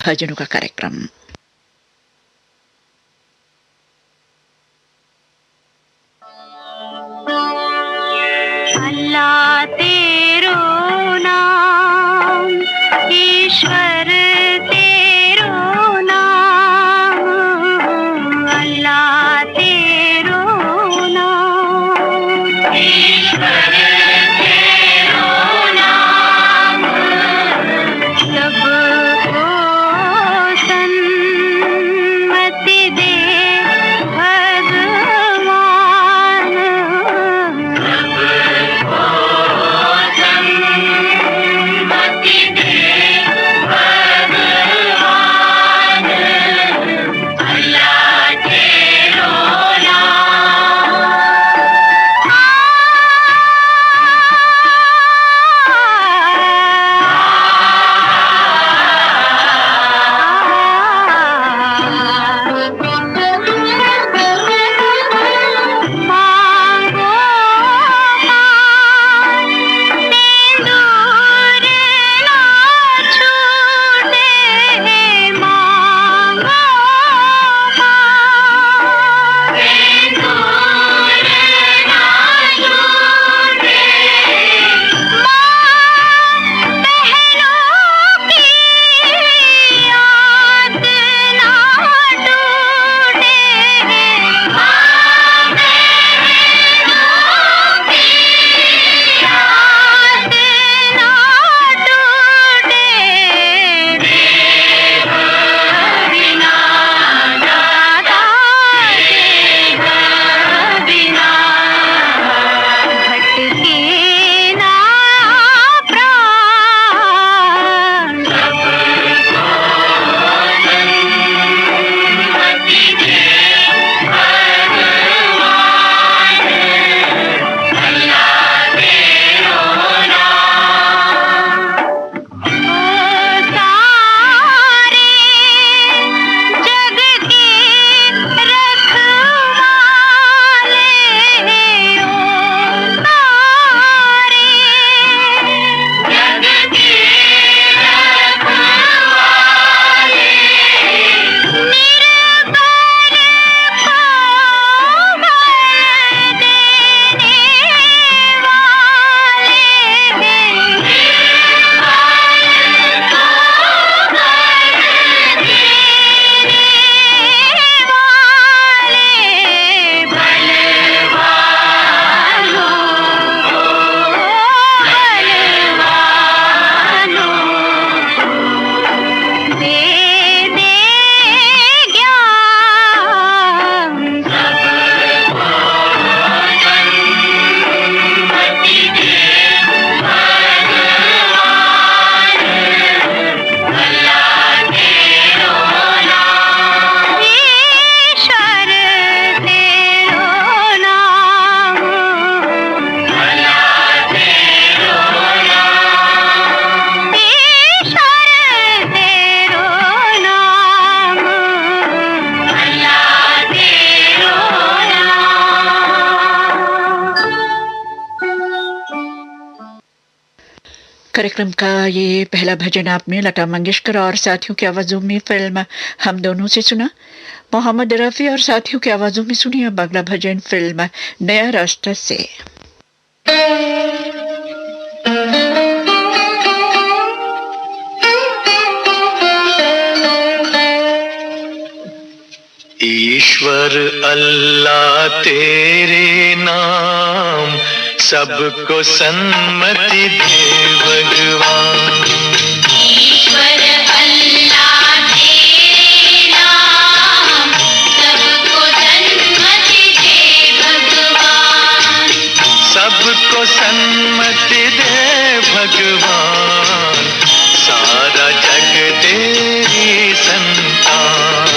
भजनों का कार्यक्रम। अल्लाह तेरो नाम, ईश्वर तेरो नाम, अल्लाह तेरो नाम, ईश्वर तेरो नाम, सबको सन्मति दे भगवान, सन्मति दे भगवान, अल्लाह तेरो मांगो दूर ना छूटे, मांगो दूर ना छूटे, बहनों की याद ना टूटे, याद ना टूटे, बिना दाता देव बिना भटके ना प्राण, सन्मति दे भगवान, अल्लाह तेरो नाम, ओ सारे जग के रखवाले, ओ सारे जग के रखवाले, निर्बल को बल देने वाले, निर्बल को बल देने वाले, बलवानों दे दे ज्ञान, सबको सन्मति दे भगवान, अल्लाह तेरो नाम, ईश्वर तेरो नाम, अल्लाह तेरो नाम, ईश्वर तेरो नाम, अल्लाह तेरो नाम। कार्यक्रम का ये पहला भजन आपने लता मंगेशकर और साथियों की आवाजों में फिल्म हम दोनों से सुना। मोहम्मद रफी और साथियों की आवाजों में सुनी अब अगला भजन फिल्म नया रास्ता से। ईश्वर अल्लाह तेरे नाम, सबको सन्मति दे भगवान, ईश्वर अल्लाह तेरे नाम, सबको सन्मति दे भगवान, सबको सन्मति दे भगवान, सारा जग तेरी संतान,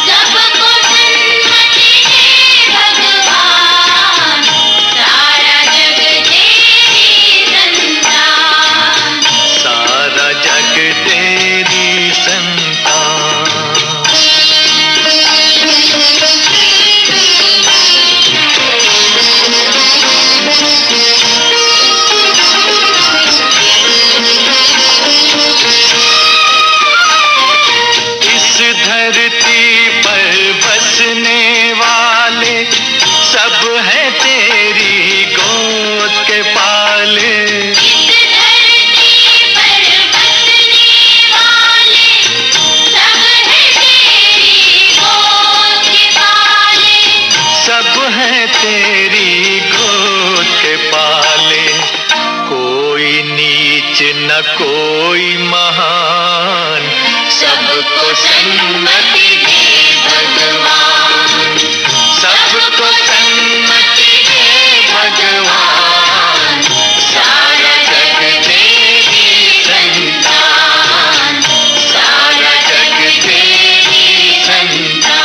सबको सन्मति दे भगवान, सारा जग तेरी संतान, सारा जग कोई महान, सबको सन्मति दे भगवान, सबको सन्मति दे भगवान, सारा जग तेरी संतान, सारा जग तेरी संतान।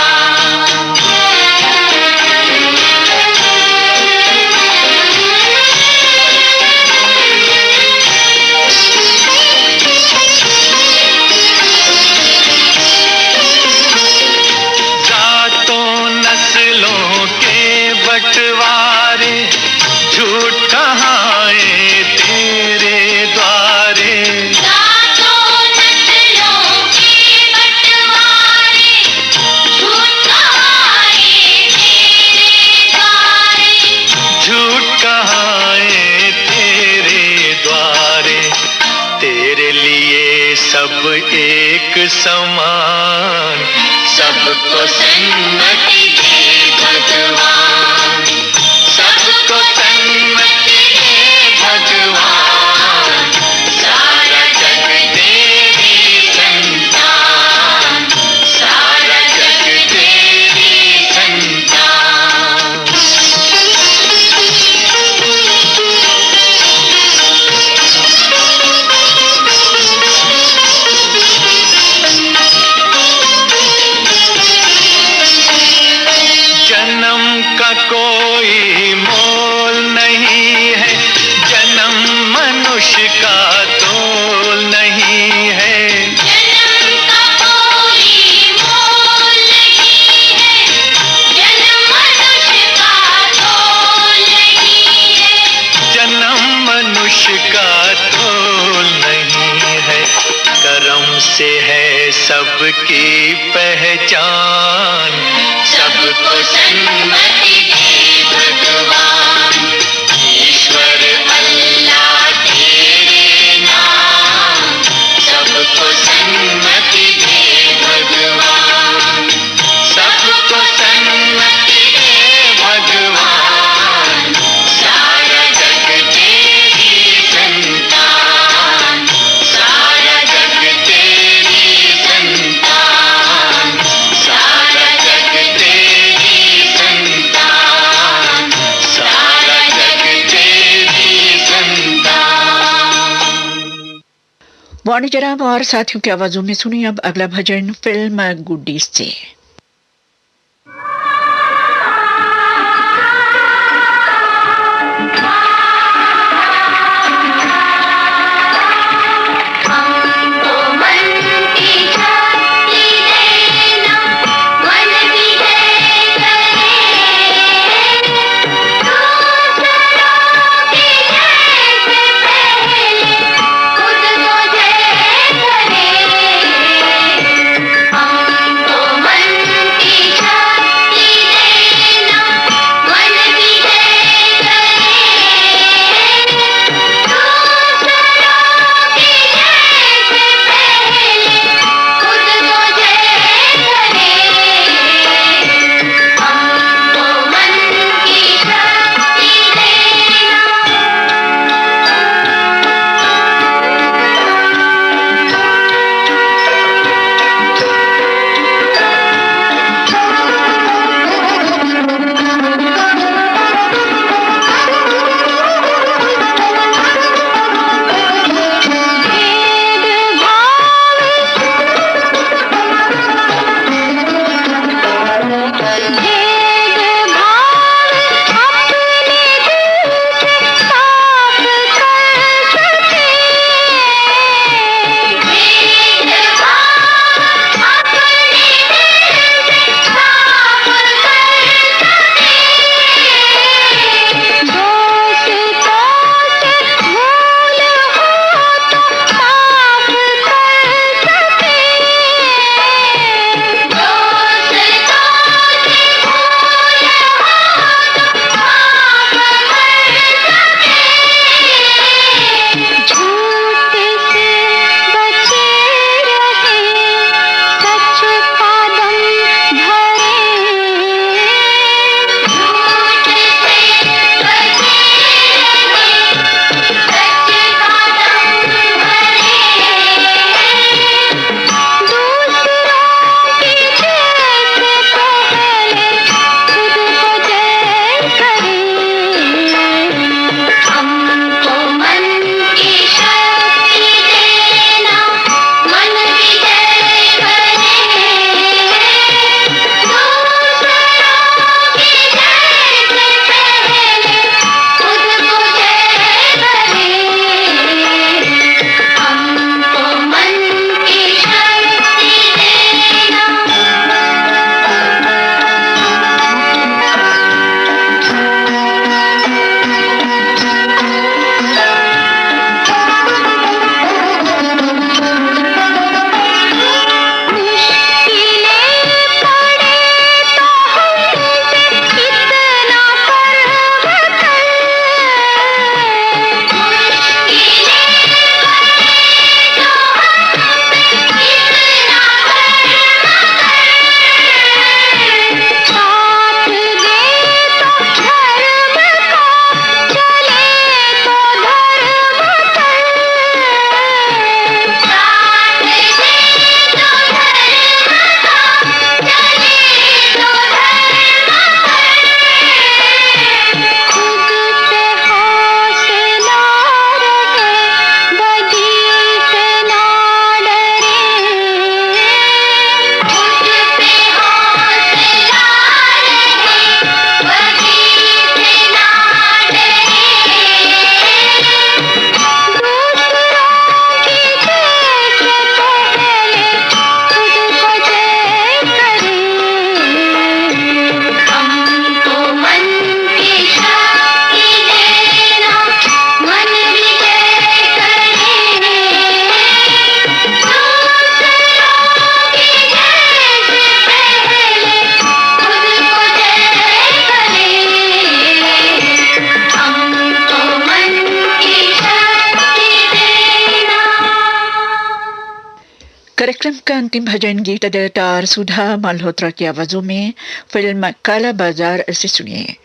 जातों नस्लों के बंटवारे, झूठ कहाए तेरे द्वारे, जातों नस्लों के बंटवारे, झूठ कहाए तेरे द्वारे, झूठ कहाए तेरे द्वारे। तेरे लिए सब एक समान, सबको सन्मति दे भगवान, सबको सन्मति दे भगवान, सारा जग तेरी संतान, सारा जग तेरी संतान। जन्म का कोई मोल नहीं है, जन्म मनुष्य का तोल नहीं है, जन्म का कोई मोल नहीं है, जन्म मनुष्य का तोल नहीं है, जन्म मनुष्य का तोल नहीं है। कर्म से है सबकी पहचान, सबको सन्मति दे भगवान, ईश्वर अल्लाह तेरे नाम, सबको सन्मति दे भगवान, सबको सन्मति दे भगवान, सारा जग तेरी संतान, सारा जग तेरी संतान, सारा जग तेरी संतान, सारा जग तेरी संतान। वाणी जनाब और साथियों की आवाजों में सुनी अब अगला भजन फिल्म गुड्डी से। हमको मन की शक्ति देना, मन विजय करे, दूसरों के जैसे पहले खुद को जय करे। हमको मन अंतिम भजन गीत अदाकार सुधा मल्होत्रा की आवाजों में फिल्म काला बाजार से सुनिए।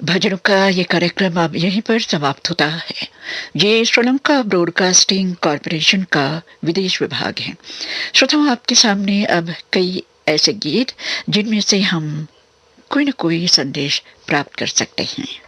भजनों का ये कार्यक्रम अब यहीं पर समाप्त होता है। ये श्रीलंका ब्रॉडकास्टिंग कॉरपोरेशन का विदेश विभाग है। श्रोताओं, आपके सामने अब कई ऐसे गीत जिनमें से हम कोई न कोई संदेश प्राप्त कर सकते हैं।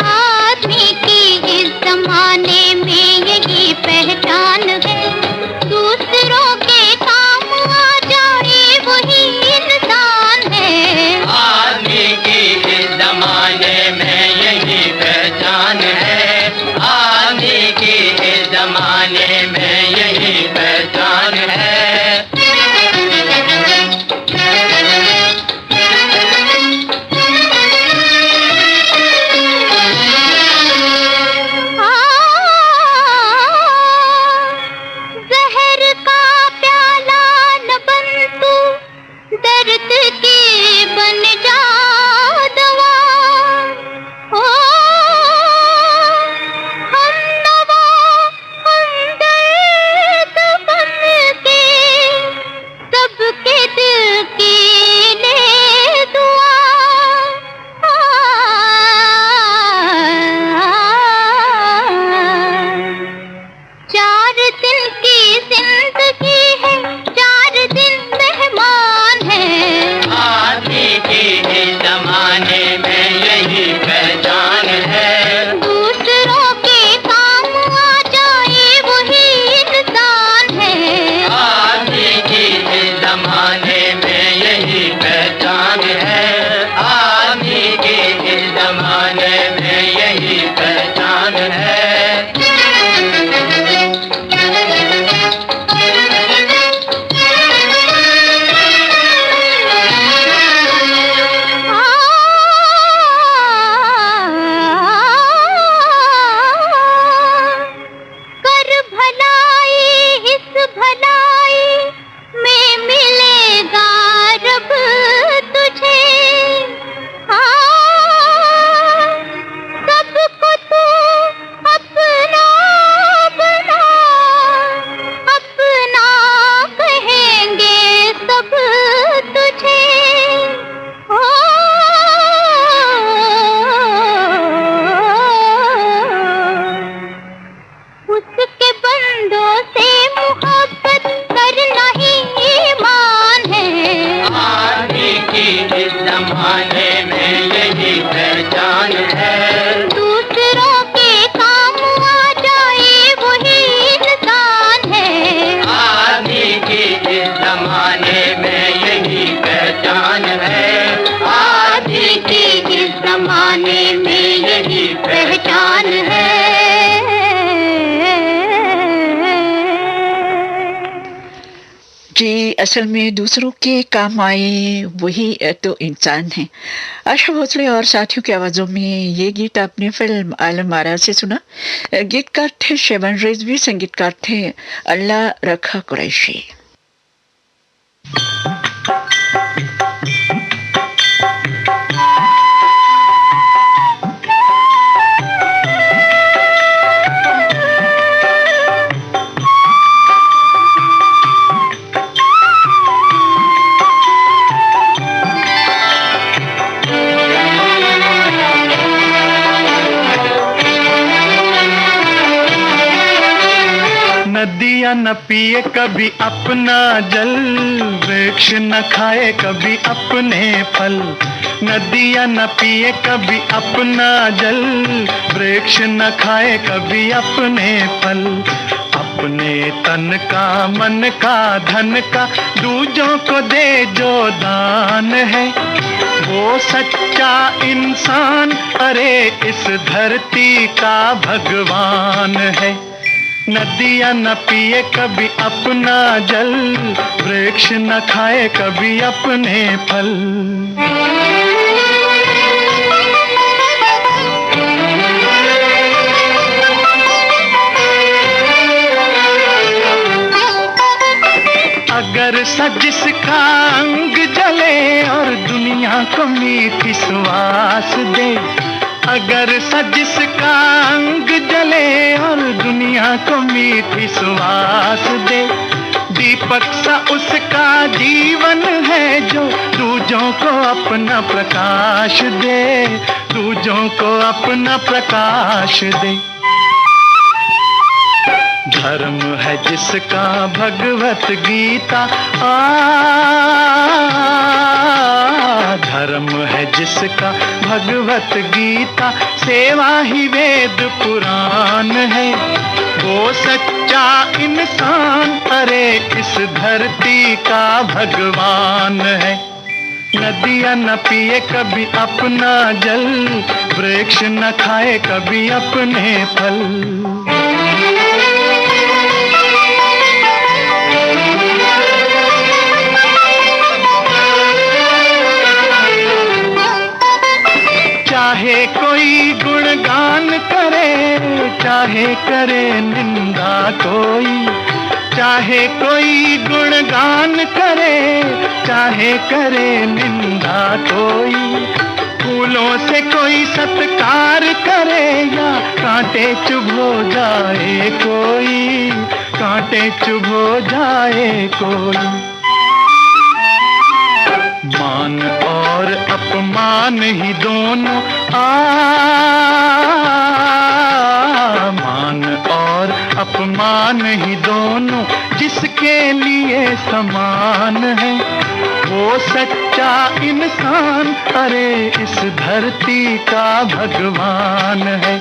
आदमी की इस जमाने में असल में दूसरों के काम आए वही तो इंसान है। आशा भोसले और साथियों की आवाज़ों में ये गीत आपने फिल्म आलम आरा से सुना। गीतकार थे शेबन रिजवी, संगीतकार थे अल्लाह रखा कुरैशी। नदियाँ न पिए कभी अपना जल, वृक्ष न खाए कभी अपने फल। नदियाँ न पिए कभी अपना जल, वृक्ष न खाए कभी अपने फल। अपने तन का, मन का, धन का दूजों को दे जो दान है, वो सच्चा इंसान, अरे इस धरती का भगवान है। नदियाँ न पिए कभी अपना जल, वृक्ष न खाए कभी अपने फल। अगर जिसका अंग जले और दुनिया को मीठी सुवास दे, अगर जिसका अंग जले और दुनिया को मीठी सुवास दे, दीपक सा उसका जीवन है जो दूजों को अपना प्रकाश दे, दूजों को अपना प्रकाश दे। धर्म है जिसका भगवत गीता, धर्म है जिसका भगवत गीता, सेवा ही वेद पुराण है, वो सच्चा इंसान, अरे इस धरती का भगवान है। नदियाँ न पिए कभी अपना जल, वृक्ष न खाए कभी अपने फल। चाहे कोई गुणगान करे, चाहे करे निंदा कोई, चाहे कोई गुणगान करे, चाहे करे निंदा कोई। फूलों से कोई सत्कार करे या कांटे चुभो जाए कोई, कांटे चुभो जाए कोई। मान और अपमान ही दोनों मान और अपमान ही दोनों जिसके लिए समान है, वो सच्चा इंसान, अरे इस धरती का भगवान है।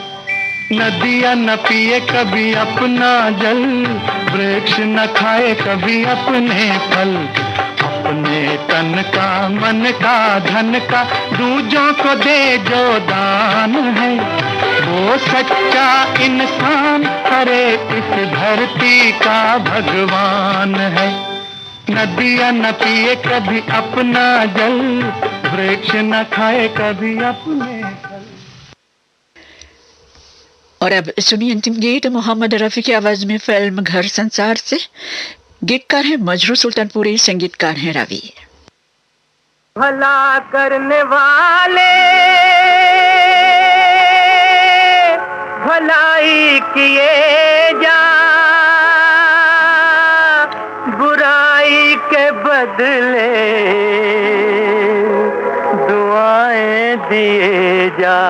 नदियाँ न पिए कभी अपना जल, वृक्ष न खाए कभी अपने फल। अपने तन का, मन का, धन का दूजों को दे जो दान है, वो सच्चा इंसान, अरे इस धरती का भगवान है। नदियाँ न पिए कभी अपना जल, वृक्ष न खाए कभी अपने फल। और अब सुनिए अंतिम गीत मोहम्मद रफी की आवाज में फिल्म घर संसार से। गीतकार हैं मजरू सुल्तानपुरी, संगीतकार हैं रवि। भला करने वाले भलाई किए जा, बुराई के बदले दुआएं दिए जा।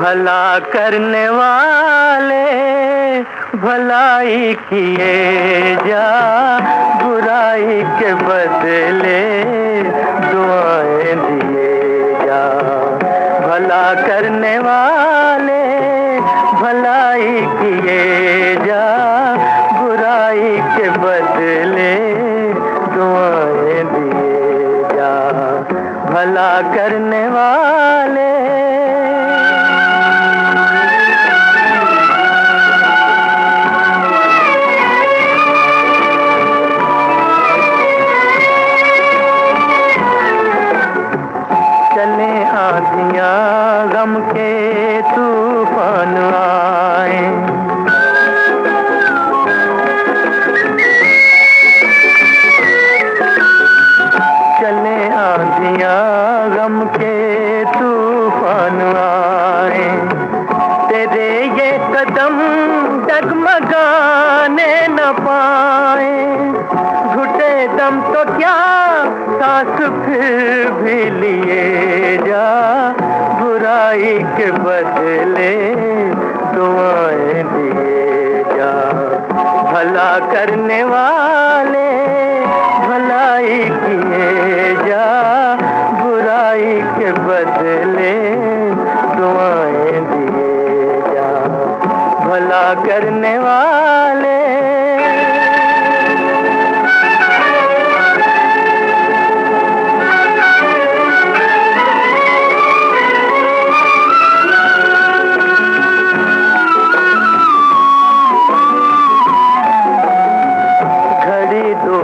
भला करने वाले भलाई किए जा, बुराई के बदले दुआएं दिए जा। भला करने वाले भलाई किए जा, बुराई के बदले दुआएं दिए जा। भला करने वाले के तूफान आए। चले आंधियां गम के तूफान आए, तेरे ये कदम डगमगाने न पाए। घुटे दम तो क्या सांस फिर भी लिए जा, बुराई के बदले दुआएं दिए जा। भला करने वाले भलाई किए जा, बुराई के बदले दुआएं दिए जा। भला करने वाले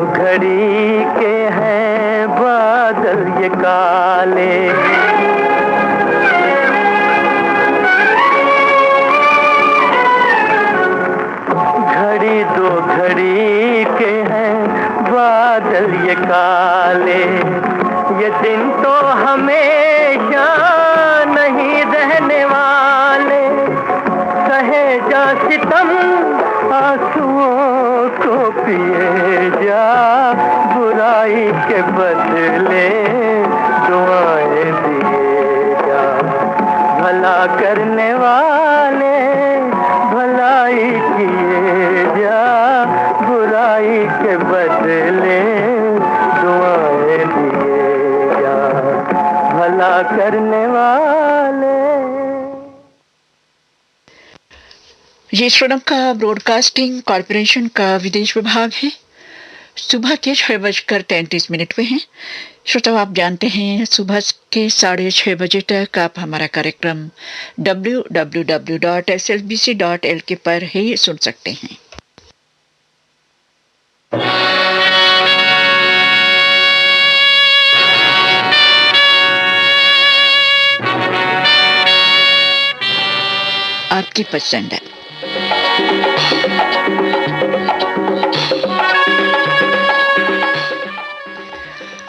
घड़ी के हैं बादल ये काले। घड़ी दो घड़ी के हैं बादल ये काले। ये दिन तो हमेशा नहीं रहने वाले। सहे जा सितम आंसुओं को पिए जा, बुराई के बदले दुआएं दिए जा। भला करने वाले भलाई किए जा, बुराई के बदले दुआएं दिए जा। भला करने वाले। ये श्रीलंका ब्रॉडकास्टिंग कॉरपोरेशन का विदेश विभाग है। सुबह के 6:33 हुए हैं। श्रोताओ, आप जानते हैं सुबह के 6:30 बजे तक आप हमारा कार्यक्रम www.slbc.lk पर ही सुन सकते हैं। आपकी पसंद है।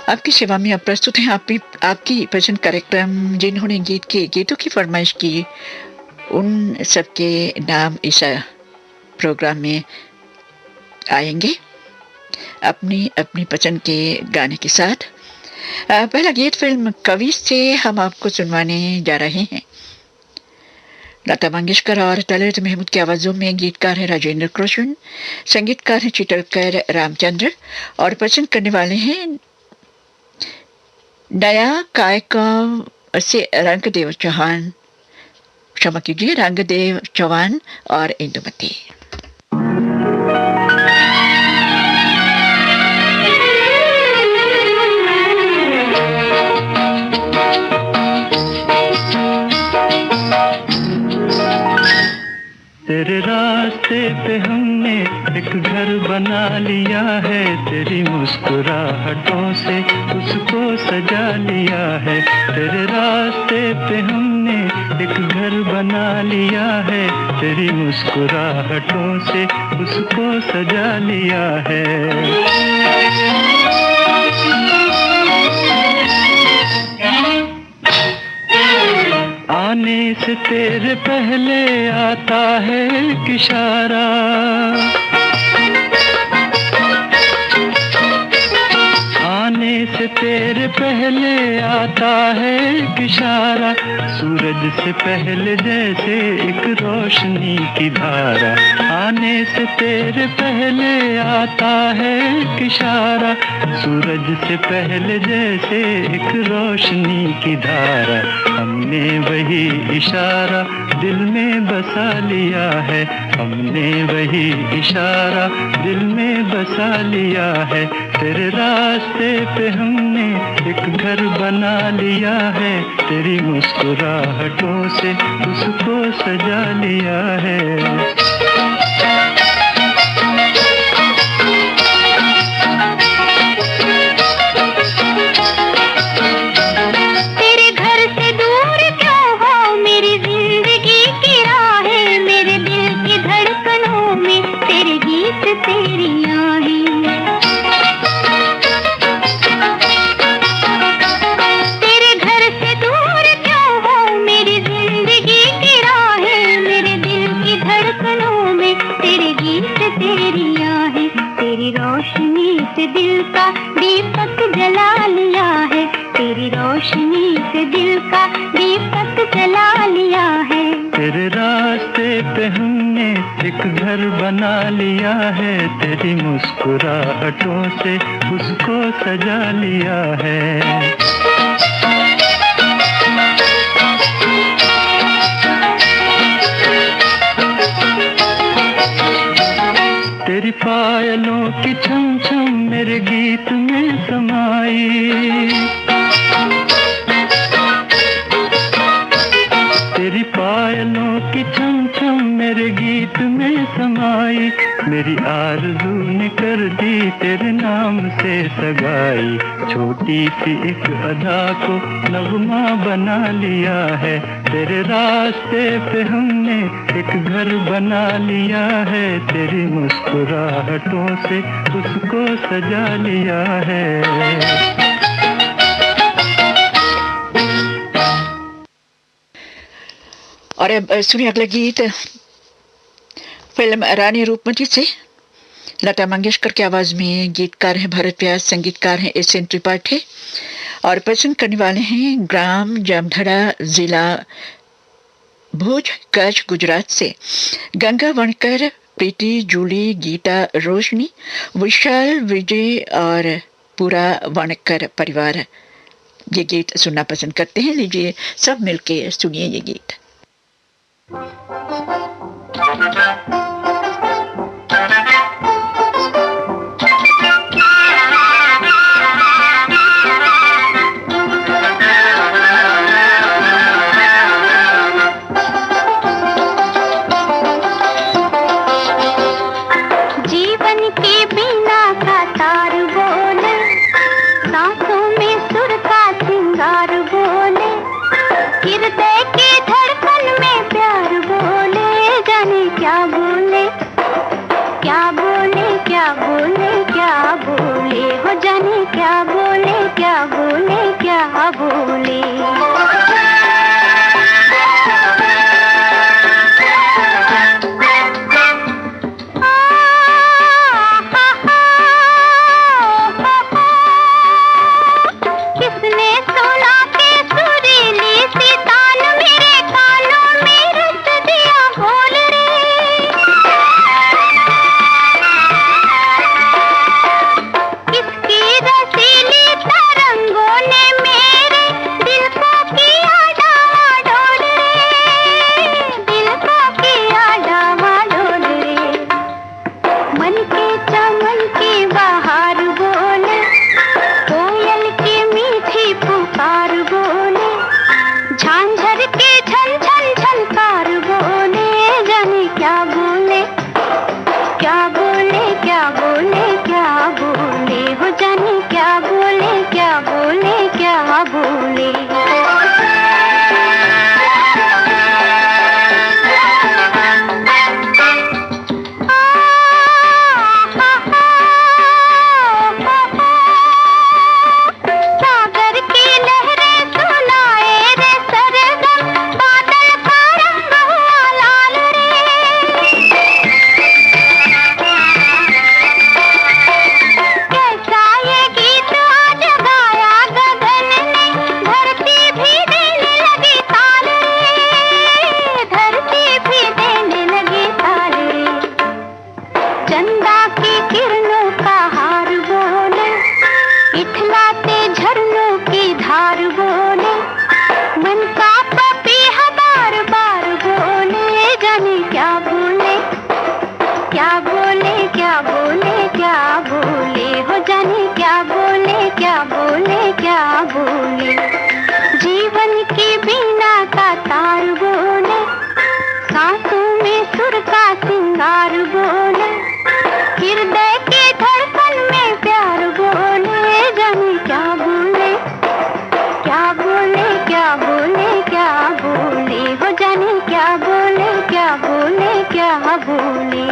आपकी सेवा में अब प्रस्तुत हैं आपकी पसंद कार्यक्रम। जिन्होंने गीतों की फरमाइश की उन सबके नाम इस प्रोग्राम में आएंगे अपनी अपनी पसंद के गाने के साथ। पहला गीत फिल्म कवि से हम आपको सुनवाने जा रहे हैं। लता मंगेशकर और तलत महमूद की आवाज़ों में गीतकार है राजेंद्र कृष्ण, संगीतकार है चित्रकार रामचंद्र और पसंद करने वाले हैं नया कायका से रंगदेव चौहान, क्षमा कीजिए, रंगदेव चौहान और इंदुमती। तेरे रास्ते पे हमने एक घर बना लिया है, तेरी मुस्कुराहटों से उसको सजा लिया है। तेरे रास्ते पे हमने एक घर बना लिया है, तेरी मुस्कुराहटों से उसको सजा लिया है। आने से तेरे पहले आता है एक इशारा, आने से तेरे पहले आता है एक इशारा। सूरज से पहले जैसे एक रोशनी की धारा, आने से तेरे पहले आता है एक इशारा। सूरज से पहले जैसे एक रोशनी की धारा, हमने वही इशारा दिल में बसा लिया है, हमने वही इशारा दिल में बसा लिया है। तेरे रास्ते पे हमने एक घर बना लिया है, तेरी मुस्कुराहटों से उसको सजा लिया है। तेरे घर से दूर क्यों हो मेरी एक दिल का दीपक जला लिया है। तेरे रास्ते पे हमने एक घर बना लिया है, तेरी मुस्कुराहटों से उसको सजा लिया है। तेरी पायलों की छम छम मेरे गीत में समाई, तेरी पायलों की छम छम मेरे गीत में समाई। मेरी आरज़ू ने कर दी तेरे नाम से सगाई, छोटी सी एक अदा को नगमा बना लिया है। तेरे रास्ते पे हमने एक घर बना लिया है, तेरी मुस्कुराहटों से उसको सजा लिया है। और अब सुनिए अगला गीत फिल्म रानी रूपमती से। लता मंगेशकर की आवाज में गीतकार हैं भरत व्यास, संगीतकार हैं एस एन त्रिपाठी और पसंद करने वाले हैं ग्राम जामधड़ा, जिला भुज, कच्छ, गुजरात से गंगा वणकर, प्रीति, जूली, गीता, रोशनी, विशाल, विजय और पूरा वणकर परिवार ये गीत सुनना पसंद करते हैं। लीजिए सब मिलके सुनिए ये गीत। जीवन की बीना का तार बोले, सांसों में सुर का सिंगार बोले, हृदय की धड़कन में प्यार बोले, जाने क्या बोले, क्या बोले, क्या बोले, क्या बोले, हो जाने क्या बोले, क्या बोले, क्या बोले। किसने सुना के सुरीली सी तान मेरे कानों में रच दिया बोल रे। किसकी रसीली तरंगों ने मेरे दिल को किया डावाडोल रे, दिल को किया डावाडोल रे। मन के चमन की बहार बोले, कोयल की मीठी पुकार बोले, झांझर के झन झन झनकार बोले, जाने क्या बोले, क्या बोले, क्या बोले, क्या बोले, हो जाने क्या बोले, क्या बोले, क्या बोले। सागर की लहरें सुनाए रे सरगम, बादल का रंग हुआ लाल रे। कैसा ये गीत आज गाया गगन ने, धरती भी देने लगी ताल रे, धरती भी देने लगी ताल रे। चंदा की किरणों का हार बोले, इठलाते झरनों की धार बोले, मन का पपीहा बार बार बोले, जाने क्या बोले, क्या बोले, क्या बोले, क्या बोले, हो जाने क्या बोले, क्या बोले, क्या बोले। जीवन की बीना का तार बोले, सांसों में सुर का सिंगार बोले, हृदय की धड़कन में प्यार बोले, जाने क्या बोले, क्या बोले, क्या बोले, क्या बोले, हो जाने क्या बोले, क्या बोले, क्या बोले।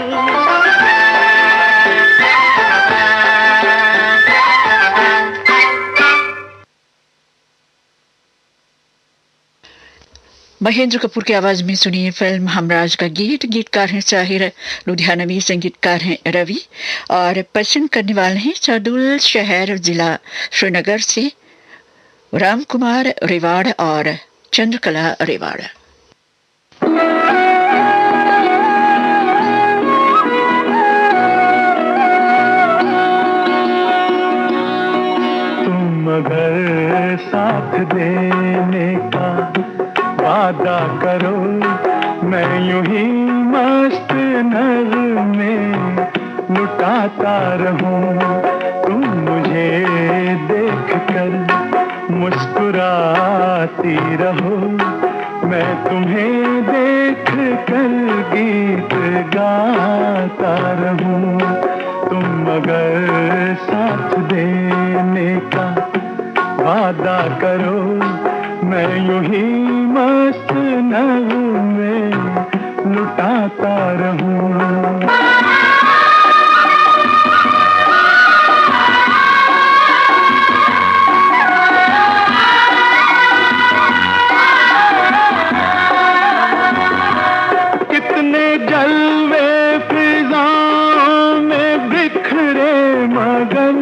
महेंद्र कपूर की आवाज में सुनिए फिल्म हमराज का गीत। गीतकार हैं साहिर लुधियानवी, संगीतकार हैं रवि और पसंद करने वाले हैं सादुल शहर, जिला श्रीनगर से राम कुमार रेवाड़ और चंद्रकला रेवाड़। तुम अगर साथ देने का वादा करो, मैं यूं ही मस्त नगमे लुटाता रहूं। तुम मुझे देख कर मुस्कुराती रहो, मैं तुम्हें देख कर गीत गाता रहूं। तुम अगर साथ देने का वादा करो, मैं यूं ही मस्त नगमे लुटाता रहूं। कितने जलवे फिजाओं में बिखरे, मगर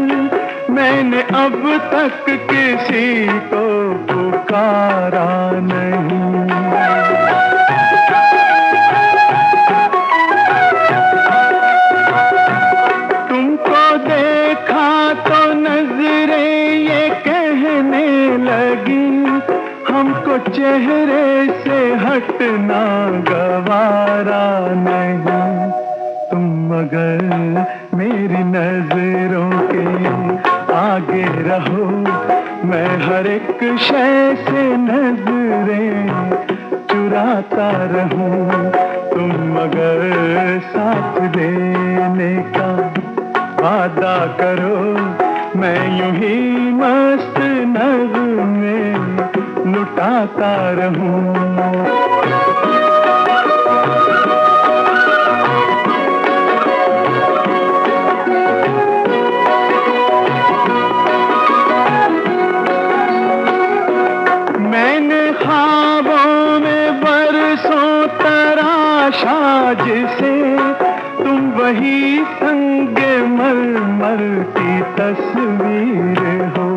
मैंने अब तक किसी को पुकारा नहीं। तुमको देखा तो नजरें ये कहने लगी, हमको चेहरे से हटना गवारा नहीं। तुम अगर मेरी नजरों के आगे रहो, मैं हर एक शय से नजरें चुराता रहूं। तुम अगर साथ देने का वादा करो, मैं यूं ही मस्त नगमे लुटाता रहूं। ख्वाबों में बरसों तराशा जिसे, तुम वही संगे मरमर की तस्वीर हो।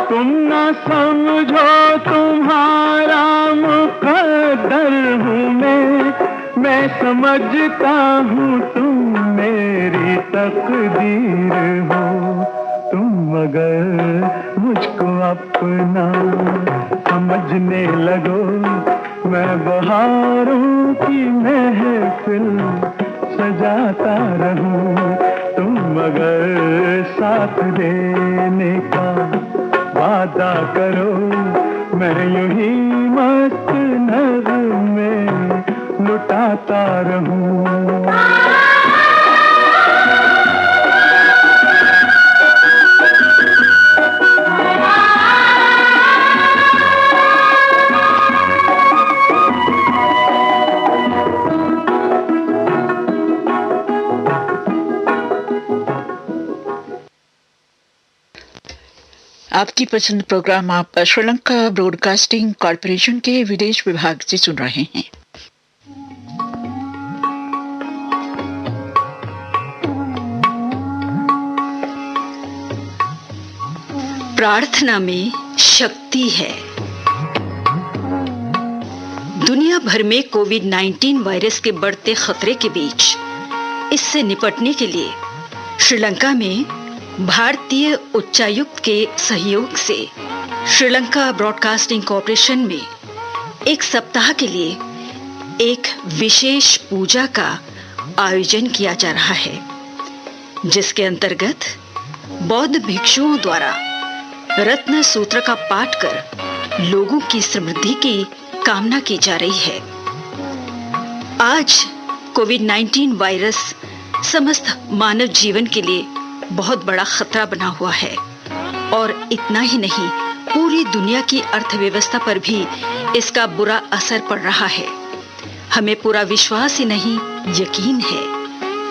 तुम ना समझो तुम्हारा मुकद्दर हूँ मैं समझता हूँ तुम मेरी तकदीर हो। तुम अगर मुझको अपना समझने लगो, मैं बहारों की महफिल सजाता रहूं। तुम अगर साथ देने का वादा करो, मैं यूं ही मस्त नगमे लुटाता रहूं। आपकी पसंद प्रोग्राम आप श्रीलंका ब्रॉडकास्टिंग कॉरपोरेशन के विदेश विभाग से सुन रहे हैं। प्रार्थना में शक्ति है। दुनिया भर में कोविड-19 वायरस के बढ़ते खतरे के बीच इससे निपटने के लिए श्रीलंका में भारतीय उच्चायुक्त के सहयोग से श्रीलंका ब्रॉडकास्टिंग कॉरपोरेशन में एक सप्ताह के लिए एक विशेष पूजा का आयोजन किया जा रहा है, जिसके अंतर्गत बौद्ध भिक्षुओं द्वारा रत्न सूत्र का पाठ कर लोगों की समृद्धि की कामना की जा रही है। आज कोविड-19 वायरस समस्त मानव जीवन के लिए बहुत बड़ा खतरा बना हुआ है और इतना ही नहीं, पूरी दुनिया की अर्थव्यवस्था पर भी इसका बुरा असर पड़ रहा है। हमें पूरा विश्वास ही नहीं, यकीन है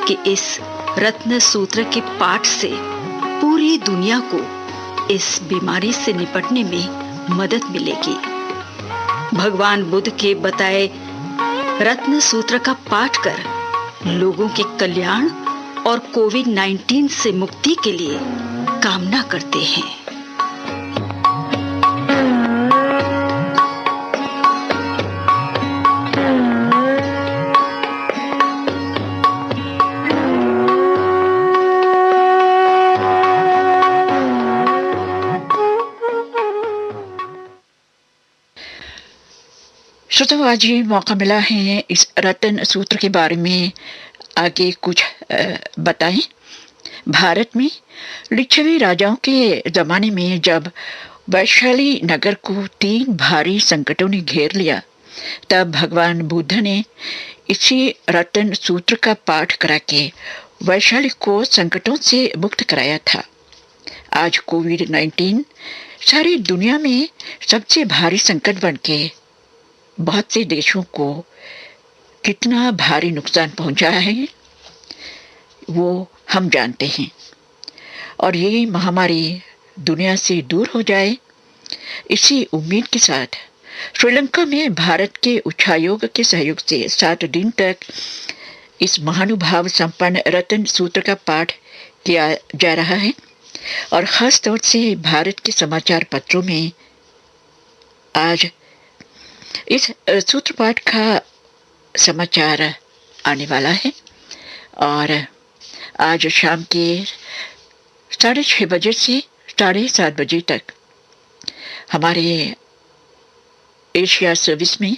कि इस रत्न सूत्र के पाठ से पूरी दुनिया को इस बीमारी से निपटने में मदद मिलेगी। भगवान बुद्ध के बताए रत्न सूत्र का पाठ कर लोगों के कल्याण और कोविड-19 से मुक्ति के लिए कामना करते हैं। श्रोताओं, आज ये मौका मिला है इस रतन सूत्र के बारे में आगे कुछ बताएं। भारत में लिच्छवी राजाओं के जमाने में जब वैशाली नगर को 3 भारी संकटों ने घेर लिया, तब भगवान बुद्ध ने इसी रतन सूत्र का पाठ करा के वैशाली को संकटों से मुक्त कराया था। आज कोविड-19 सारी दुनिया में सबसे भारी संकट बन के बहुत से देशों को कितना भारी नुकसान पहुंचाया है वो हम जानते हैं। और ये महामारी दुनिया से दूर हो जाए, इसी उम्मीद के साथ श्रीलंका में भारत के उच्चायोग के सहयोग से 7 दिन तक इस महानुभाव संपन्न रतन सूत्र का पाठ किया जा रहा है। और खास तौर से भारत के समाचार पत्रों में आज इस सूत्र पाठ का समाचार आने वाला है। और आज शाम के 6:30 बजे से 7:30 बजे तक हमारे एशिया सर्विस में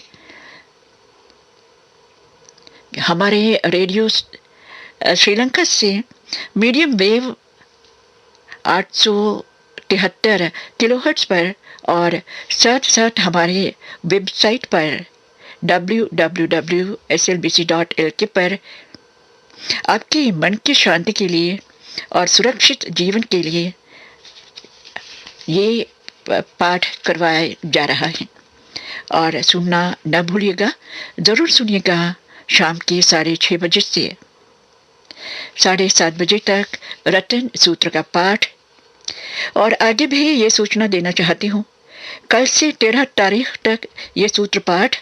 हमारे रेडियो श्रीलंका से मीडियम वेव 873 किलोहर्ट्ज पर और साथ साथ हमारे वेबसाइट पर www.slbc.lk पर आपके मन की शांति के लिए और सुरक्षित जीवन के लिए ये पाठ करवाया जा रहा है। और सुनना न भूलिएगा, ज़रूर सुनिएगा। शाम के 6:30 बजे से 7:30 बजे तक रतन सूत्र का पाठ। और आगे भी ये सूचना देना चाहती हूँ, कल से 13 तारीख तक ये सूत्र पाठ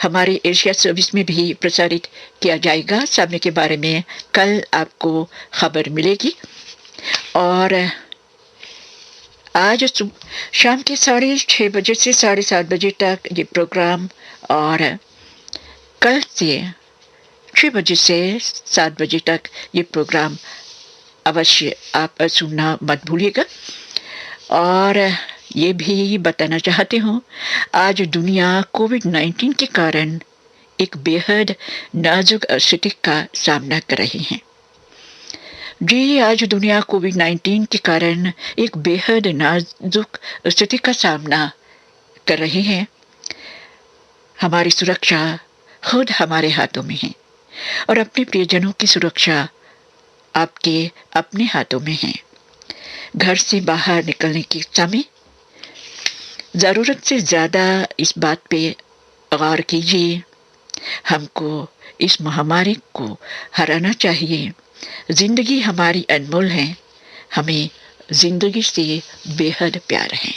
हमारे एशिया सर्विस में भी प्रसारित किया जाएगा। समय के बारे में कल आपको खबर मिलेगी। और आज शाम के 6:30 बजे से 7:30 बजे तक ये प्रोग्राम, और कल से 6 बजे से 7 बजे तक ये प्रोग्राम अवश्य आप सुनना मत भूलिएगा। और ये भी बताना चाहते हूँ, आज दुनिया कोविड-19 के कारण एक बेहद नाजुक स्थिति का सामना कर रही है। जी, आज दुनिया कोविड-19 के कारण एक बेहद नाजुक स्थिति का सामना कर रही है। हमारी सुरक्षा खुद हमारे हाथों में है और अपने प्रियजनों की सुरक्षा आपके अपने हाथों में है। घर से बाहर निकलने के समय ज़रूरत से ज़्यादा इस बात पे गौर कीजिए। हमको इस महामारी को हराना चाहिए। जिंदगी हमारी अनमोल है, हमें जिंदगी से बेहद प्यार है।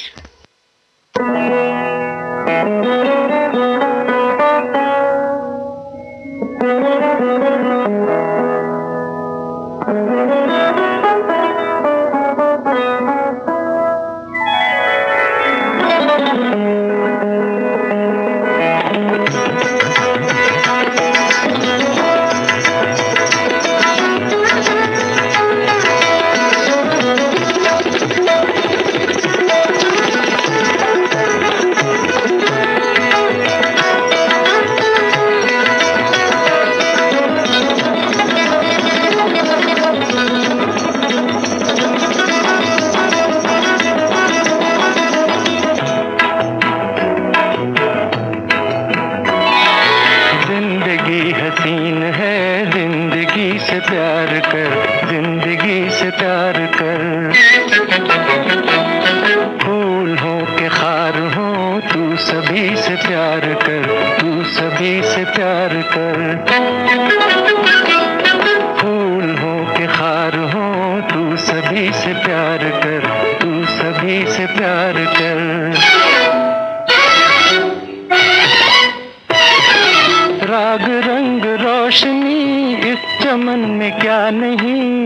राग रंग रोशनी इस चमन में क्या नहीं,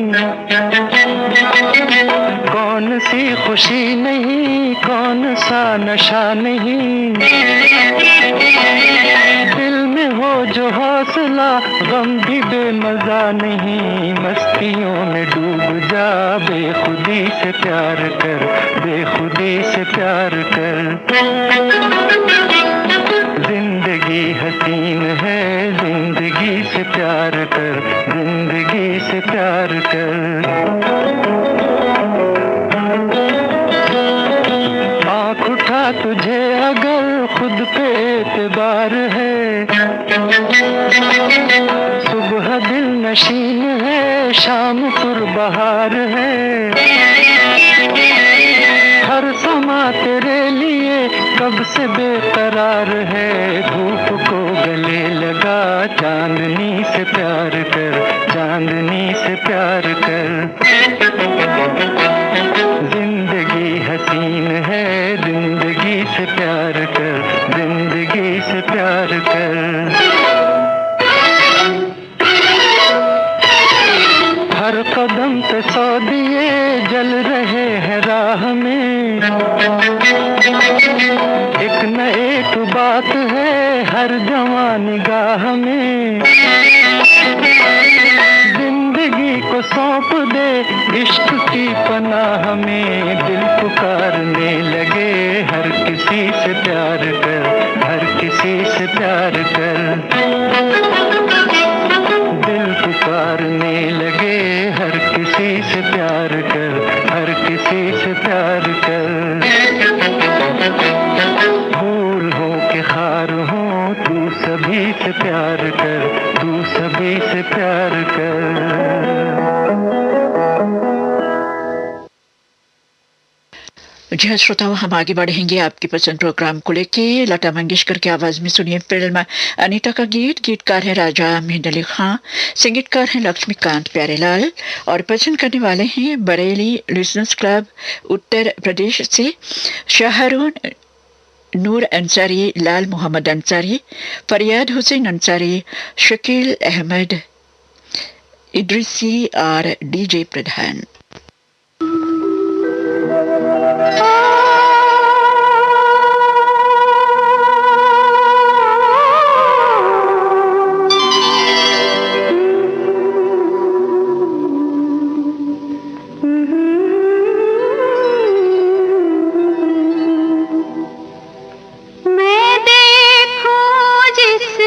कौन सी खुशी नहीं, कौन सा नशा नहीं, दिल में हो जो हौसला, गम भी बेमजा नहीं। मस्तियों में डूब जा, बेखुदी से प्यार कर, बेखुदी से प्यार कर। जिंदगी हसीन है, जिंदगी से प्यार कर, जिंदगी से प्यार कर। आँख उठा तुझे अगर खुद पे एतबार है, सुबह दिल नशीन है, शाम पुरबहार है। हर समा तेरे लिए कब से बेकरार है, धूप को गले लगा, चांदनी से प्यार कर, चांदनी से प्यार कर। जिंदगी हसीन है, जिंदगी से प्यार कर, जिंदगी से प्यार कर। हर कदम पे 100 दिए जल रहे हैं राह में, एक न एक बात है हर जवां निगाह में। जिंदगी को सौंप दे इश्क की पनाह में, दिल पुकारने लगे हर किसी से प्यार कर, हर किसी से प्यार कर। दिल पुकारने लगे हर किसी से प्यार कर, हर किसी से प्यार कर। फूल हो के खार हो, तू सभी से प्यार कर, तू सभी से प्यार कर। जी हाँ श्रोताओं, हम आगे बढ़ेंगे आपकी पसंद प्रोग्राम को लेके। लता मंगेशकर की आवाज में सुनिए फिल्म अनीता का गीत। गीतकार है राजा मेहंद अली खां, संगीतकार हैं लक्ष्मीकांत प्यारेलाल और पसंद करने वाले हैं बरेली लिसनर्स क्लब उत्तर प्रदेश से शाहरुन नूर अंसारी, लाल मोहम्मद अंसारी, फरियाद हुसैन अंसारी, शकील अहमद इद्रिसी और डीजे प्रधान। मैं देखूं जिस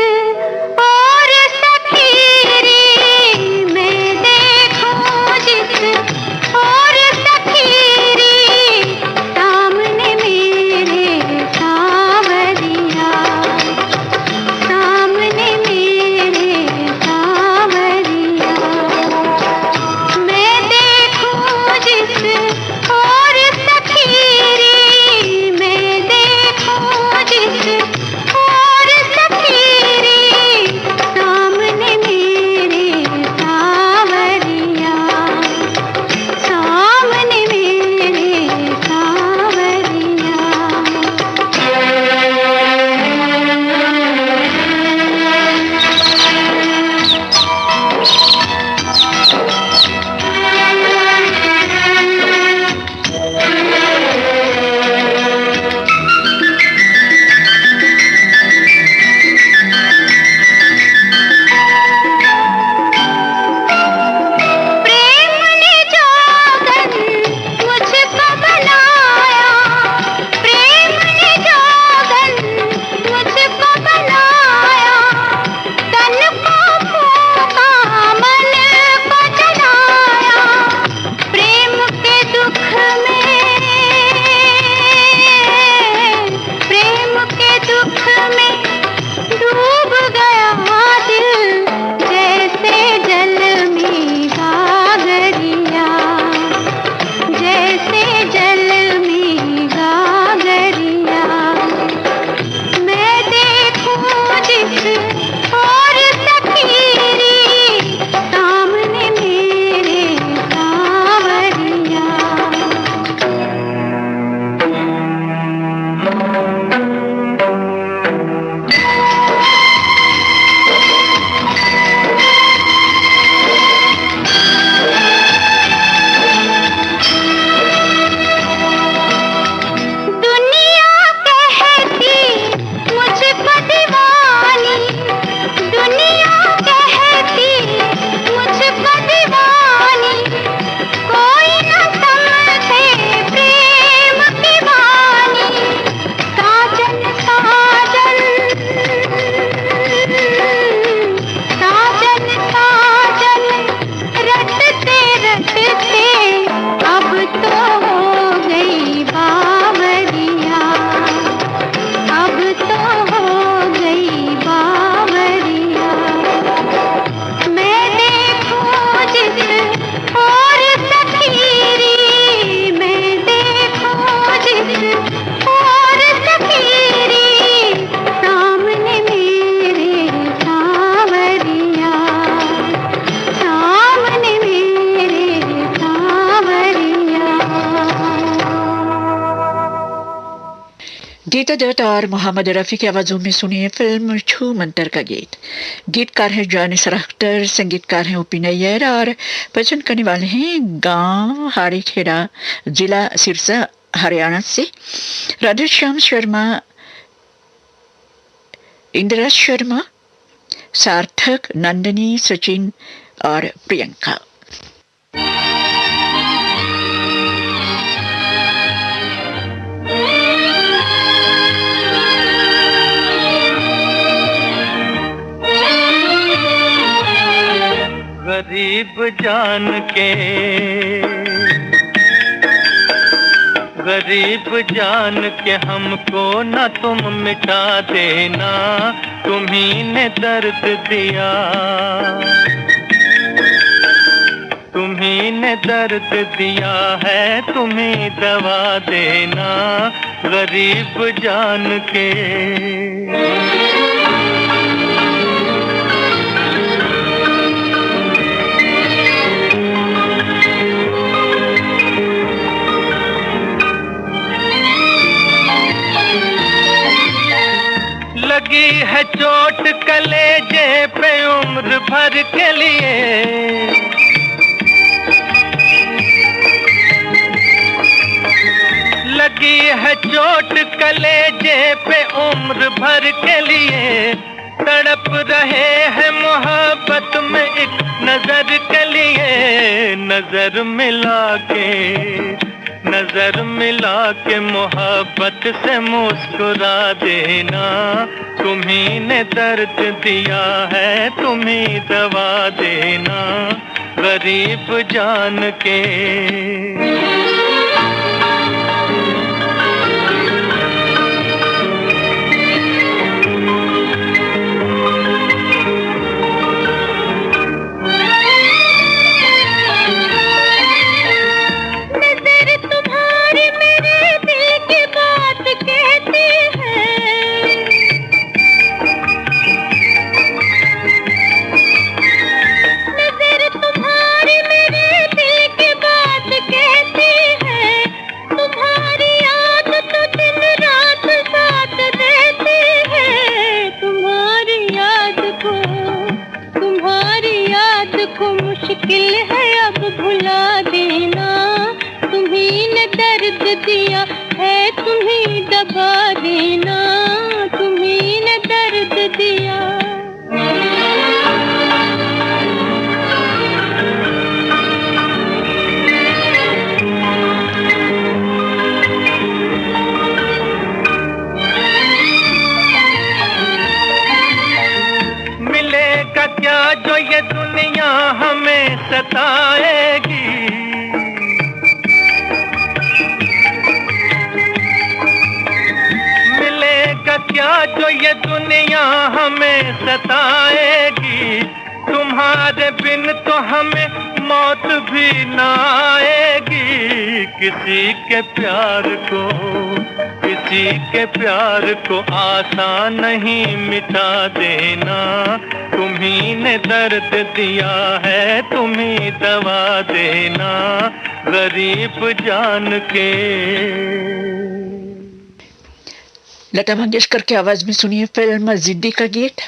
गीता दत्त और मोहम्मद रफ़ी की आवाज़ों में सुनिए फिल्म छू मंतर का गीत। गीतकार हैं जानिस अख्तर, संगीतकार हैं ओपी नैयर और पसंद करने वाले हैं गांव हाड़ी खेड़ा, जिला सिरसा, हरियाणा से राधेश्याम शर्मा, इंदिरा शर्मा, सार्थक, नंदनी, सचिन और प्रियंका। गरीब जान के, गरीब जान के हमको न तुम मिटा देना, तुम्ही ने दर्द दिया, तुम्ही ने दर्द दिया है, तुम्ही दवा देना, गरीब जान के। लगी है चोट कलेजे पे उम्र भर के लिए, लगी है चोट कलेजे पे उम्र भर के लिए, तड़प रहे हैं मोहब्बत में एक नजर के लिए, नजर मिला के, नजर मिला के मोहब्बत से मुस्कुरा देना, तुम्ही ने दर्द दिया है, तुम्ही दवा देना, गरीब जान के। मुश्किल है अब भुला देना, तुम्ही ने दर्द दिया है, तुम्ही दबा देना, तुम्ही ने दर्द दिया। मिलेगा क्या जो ये दुनिया हमें सताएगी, मिलेगा क्या जो ये दुनिया हमें सताएगी, तुम्हारे बिन तो हमें मौत भी न आएगी, किसी के प्यार को, किसी के प्यार को आसान नहीं मिटा देना, तुम्ही ने दर्द दिया है, तुम्ही दवा देना, गरीब जान के। लता मंगेशकर की आवाज में सुनिए फिल्म जिद्दी का गीत।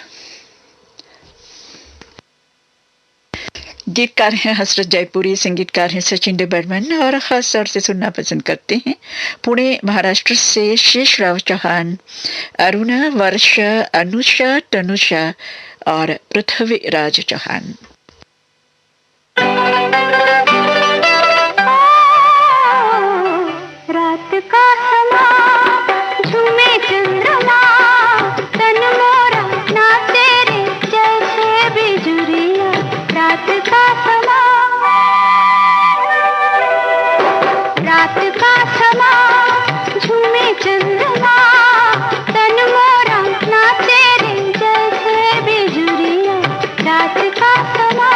गीतकार हैं हसरत जयपुरी, संगीतकार हैं सचिन डे बर्मन और खास तौर से सुनना पसंद करते हैं पुणे महाराष्ट्र से शेषराव चौहान, अरुणा, वर्षा, अनुषा, तनुषा और पृथ्वीराज चौहान। रात का समा झूमे चंद्रमा, तन मोरा नाचे रे जैसे बिजुरिया, रात का समा, रात का समा झूमे चंद्रमा, तन मोरा नाचे रे जैसे बिजुरिया, रात का समा।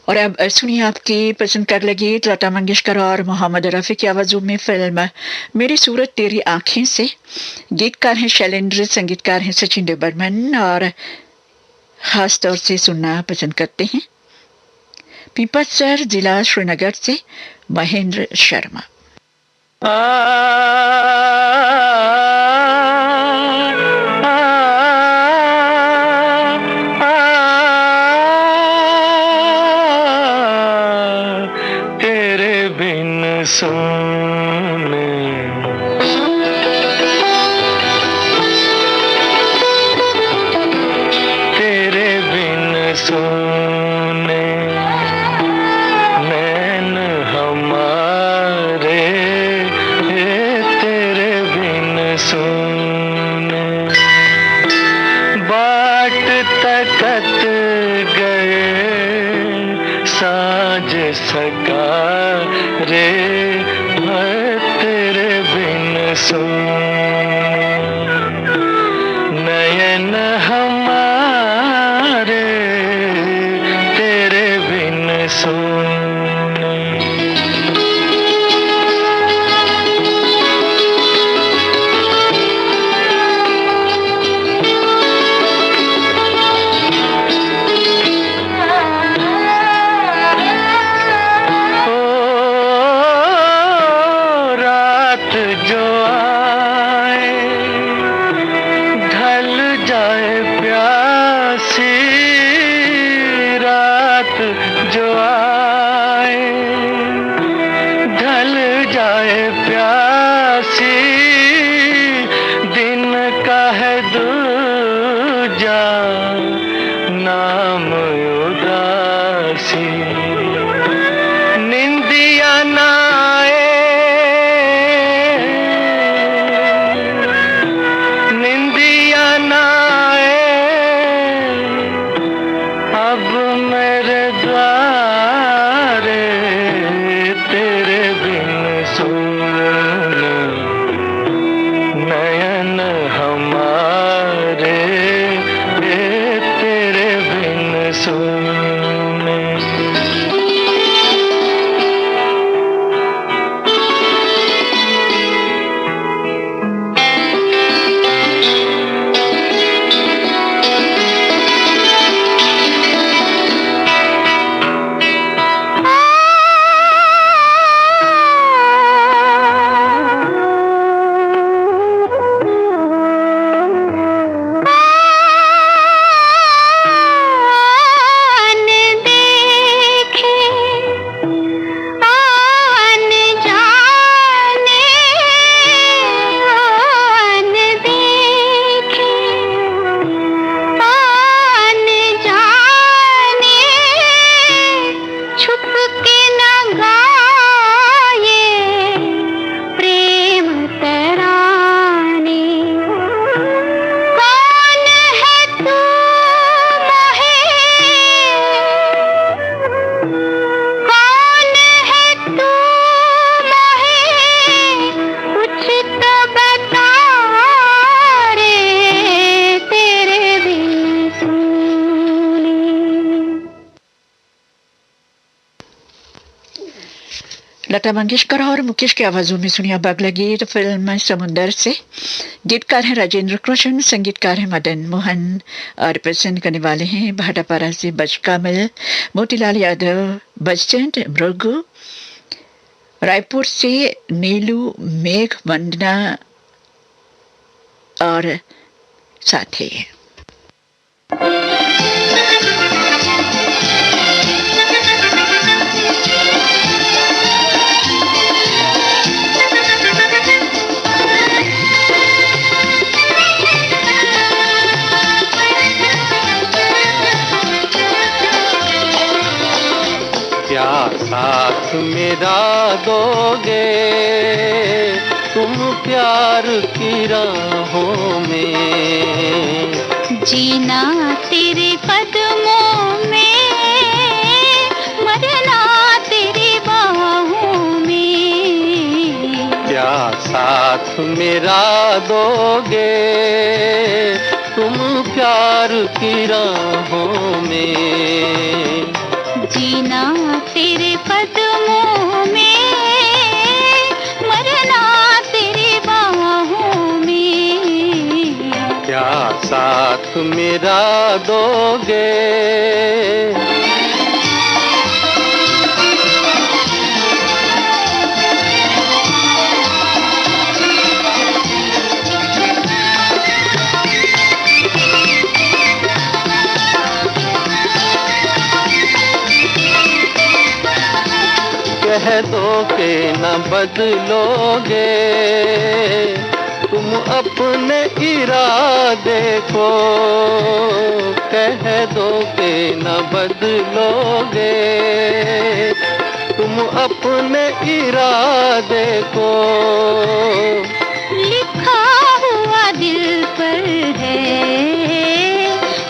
और अब सुनिए आपकी पसंद कर लगी लता मंगेशकर और मोहम्मद रफ़ी की आवाज़ों में फिल्म मेरी सूरत तेरी आँखें से। गीतकार हैं शैलेंद्र, संगीतकार हैं सचिन देव बर्मन और ख़ास तौर से सुनना पसंद करते हैं पीपतसर जिला श्रीनगर से महेंद्र शर्मा। तेरे बिन सोने तेरे बिन सोने नैन हमारे तेरे बिन सोने बाट तकत गए साँझ सका रे तेरे बिन सोने नयन हमारे तेरे बिन सोने। जो आए ढल जाए प्यासी रात जो आए ढल जाए प्यासी दिन का है दूजा नाम उदासी निंदिया ना लता मंगेशकर और मुकेश की आवाजों में सुनिया बागला गीत फिल्म समुंदर से। गीतकार हैं राजेंद्र कृष्ण, संगीतकार हैं मदन मोहन और पसंद करने वाले हैं भाटापारा से बज कामिल, मोतीलाल यादव, बजचंद मृगु, रायपुर से नीलू, मेघ वंदना और साथी। क्या साथ मेरा दोगे तुम प्यार की राहों में, जीना तेरे कदमों में, मरना तेरी बाहों में। क्या साथ मेरा दोगे तुम प्यार की राहों में, जीना तेरे कदमों में, मरना तेरी बाहों में। क्या साथ मेरा दोगे? कह दो के न बदलोगे तुम अपने इरादे को, कह दो के न बदलोगे तुम अपने इरादे को। लिखा हुआ दिल पर है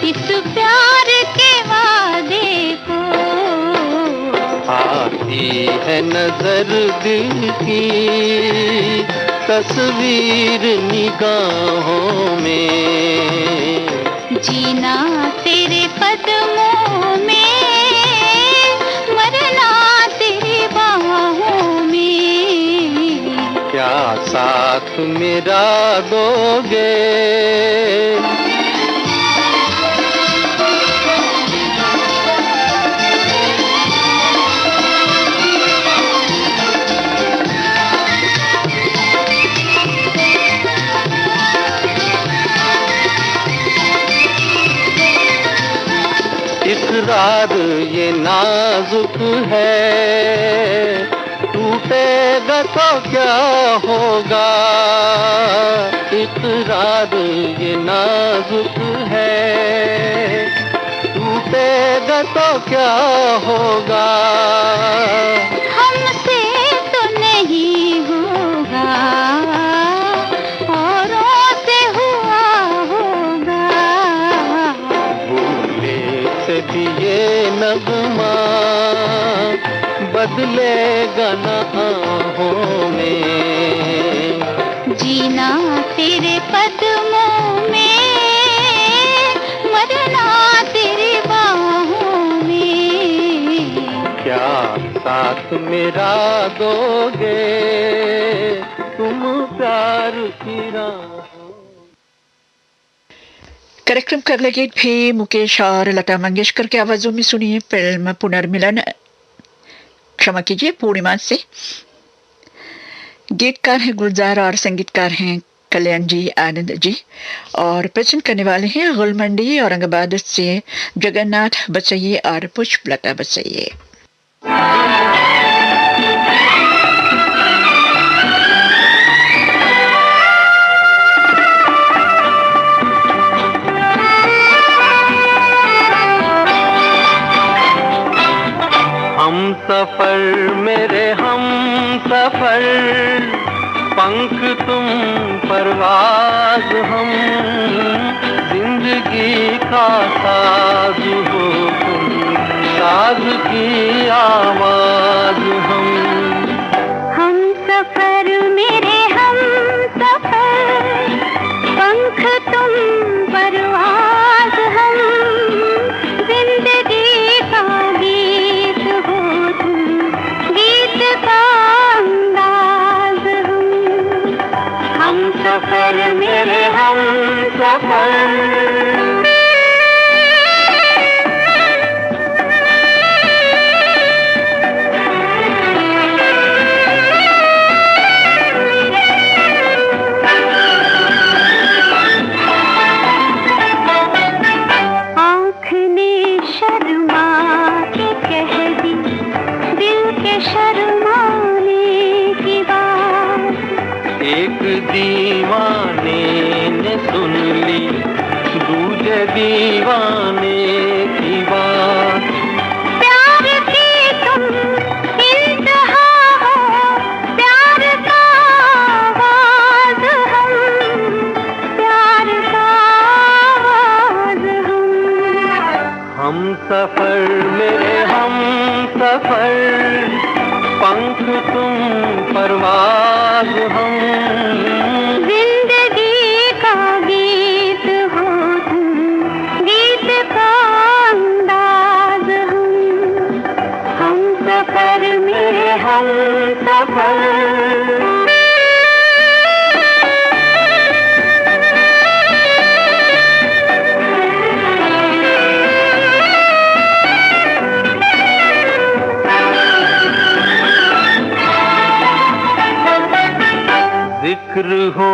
इस प्यार के वादे को। आती है नजर दिल की तस्वीर निगाहों में, जीना तेरे कदमों में, मरना तेरी बाहों में। क्या साथ मेरा दोगे? इकरार ये नाजुक है, टूटेगा तो क्या होगा। इकरार ये नाजुक है, टूटेगा तो क्या होगा। हमसे तो नहीं होगा, औरों से हुआ होगा। भूले से भी ये नगमा बदलेगा न आहों में। जीना तेरे कदमों में, मरना तेरी बाहों में। क्या साथ मेरा दोगे तुम प्यार की राहों। कार्यक्रम का अगला गीत भी मुकेश और लता मंगेशकर की आवाजों में सुनिए। फिल्म पुनर्मिलन, क्षमा कीजिए, पूर्णिमा से। गीतकार हैं गुलजार और संगीतकार हैं कल्याण जी, आनंद जी, और प्रचन करने वाले हैं गुलमंडी औरंगाबाद से जगन्नाथ बसैये और पुष्पलता बसैये। हम सफर मेरे हम सफर, पंख तुम परवाज हम, जिंदगी का साज हो तुम, साज की आवाज हम। हम सफर मेरे हम सफर, पंख तुम परवाज हम, जिंदगी का गीत हो तुम, गीत का अंदाज हम सफर मेरे हम सफर। दीवाने ने सुन ली दूजे दीवाने की बात, प्यार की तुम इंतहा हो, प्यार का आवाज हम, प्यार का आवाज हम सफर मेरे हम सफर, पंख तुम परवाज हम, जिंदगी का गीत हो तुम, गीत का अंदाज हम। हो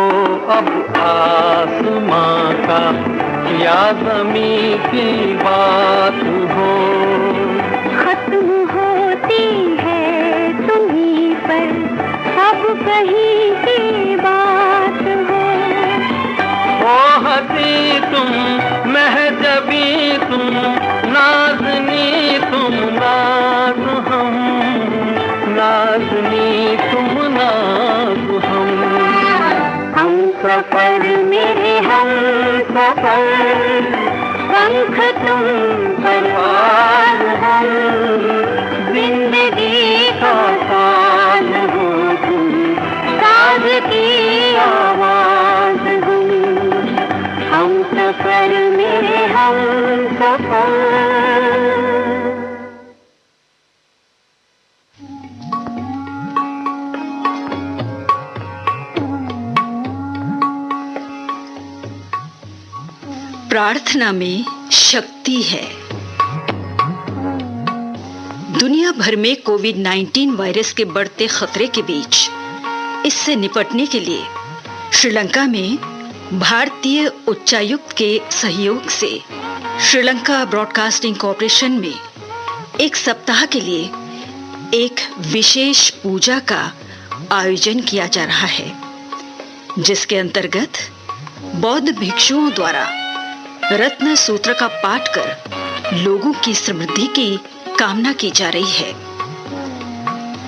अब आसमां का या ज़मीं की बात हो, खत्म होती है तुम्हीं पर अब कहीं की बात हो। ओ हसी तुम महजबी तुम नाज़नी तुम नाज़ हम, नाज़नी तुम नाज़ हम सफर मेरे हम सफर, पंख तुम परवाज़ हम, जिंदगी का साज हो तुम, साज की आवाज़ हम सफर मेरे हम सफर। प्रार्थना में शक्ति है। दुनिया भर में कोविड-19 वायरस के बढ़ते खतरे के बीच इससे निपटने के लिए श्रीलंका में भारतीय उच्चायुक्त के सहयोग से श्रीलंका ब्रॉडकास्टिंग कॉरपोरेशन में एक सप्ताह के लिए एक विशेष पूजा का आयोजन किया जा रहा है, जिसके अंतर्गत बौद्ध भिक्षुओं द्वारा रत्न सूत्र का पाठ कर लोगों की समृद्धि की कामना की जा रही है।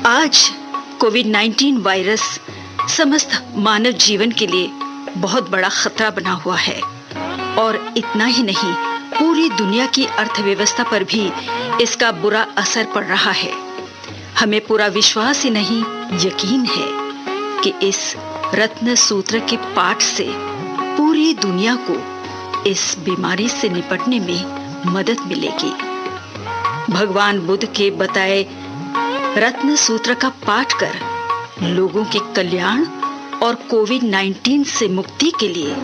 आज कोविड-19 वायरस समस्त मानव जीवन के लिए बहुत बड़ा खतरा बना हुआ है और इतना ही नहीं, पूरी दुनिया की अर्थव्यवस्था पर भी इसका बुरा असर पड़ रहा है। हमें पूरा विश्वास ही नहीं, यकीन है कि इस रत्न सूत्र के पाठ से पूरी दुनिया को इस बीमारी से निपटने में मदद मिलेगी। भगवान बुद्ध के बताए रत्न सूत्र का पाठ कर लोगों के कल्याण और कोविड-19 से मुक्ति के लिए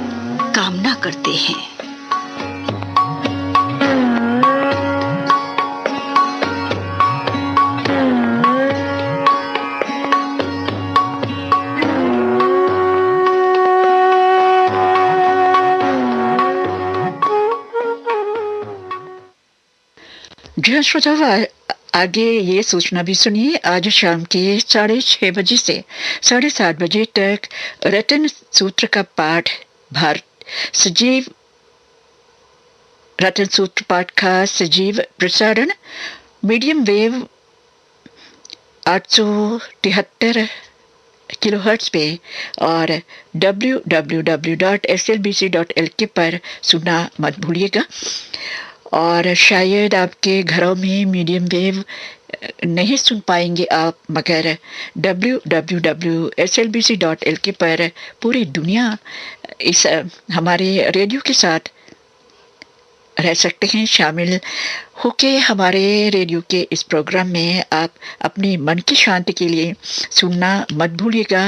कामना करते हैं। जी हाँ श्रोताओं, आगे ये सूचना भी सुनिए। आज शाम के 6:30 बजे से 7:30 बजे तक रत्न सूत्र का पाठ सजीव रत्न सूत्र पाठ का सजीव प्रसारण मीडियम वेव 873 किलोहर्ट्ज पे और www.slbc.lk पर सुनना मत भूलिएगा। और शायद आपके घरों में मीडियम वेव नहीं सुन पाएंगे आप, मगर www.slbc.lk पर पूरी दुनिया इस हमारे रेडियो के साथ रह सकते हैं। शामिल होके हमारे रेडियो के इस प्रोग्राम में आप अपने मन की शांति के लिए सुनना मत भूलिएगा।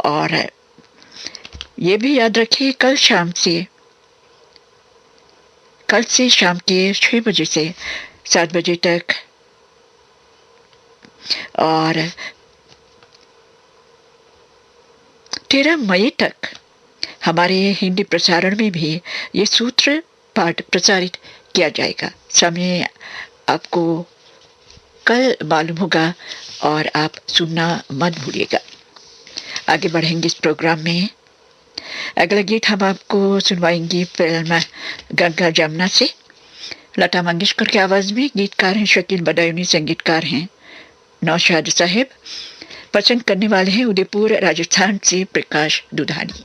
और ये भी याद रखिए, कल से शाम के 6 बजे से 7 बजे तक और 13 मई तक हमारे हिंदी प्रसारण में भी ये सूत्र पाठ प्रसारित किया जाएगा। समय आपको कल मालूम होगा और आप सुनना मत भूलिएगा। आगे बढ़ेंगे इस प्रोग्राम में। अगला गीत हम आपको सुनवाएंगे फिल्म गंगा जमुना से। लता मंगेशकर की आवाज में गीतकार हैं शकील बदायूनी, संगीतकार हैं नौशाद साहिब। पसंद करने वाले हैं उदयपुर राजस्थान से प्रकाश दुधानी।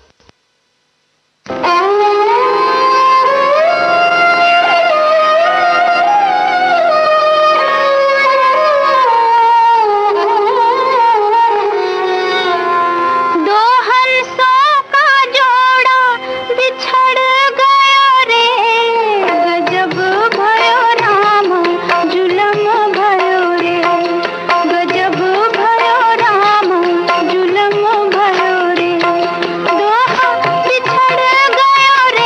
जुलम भयो रे, दोहा बिछड़ गयो रे।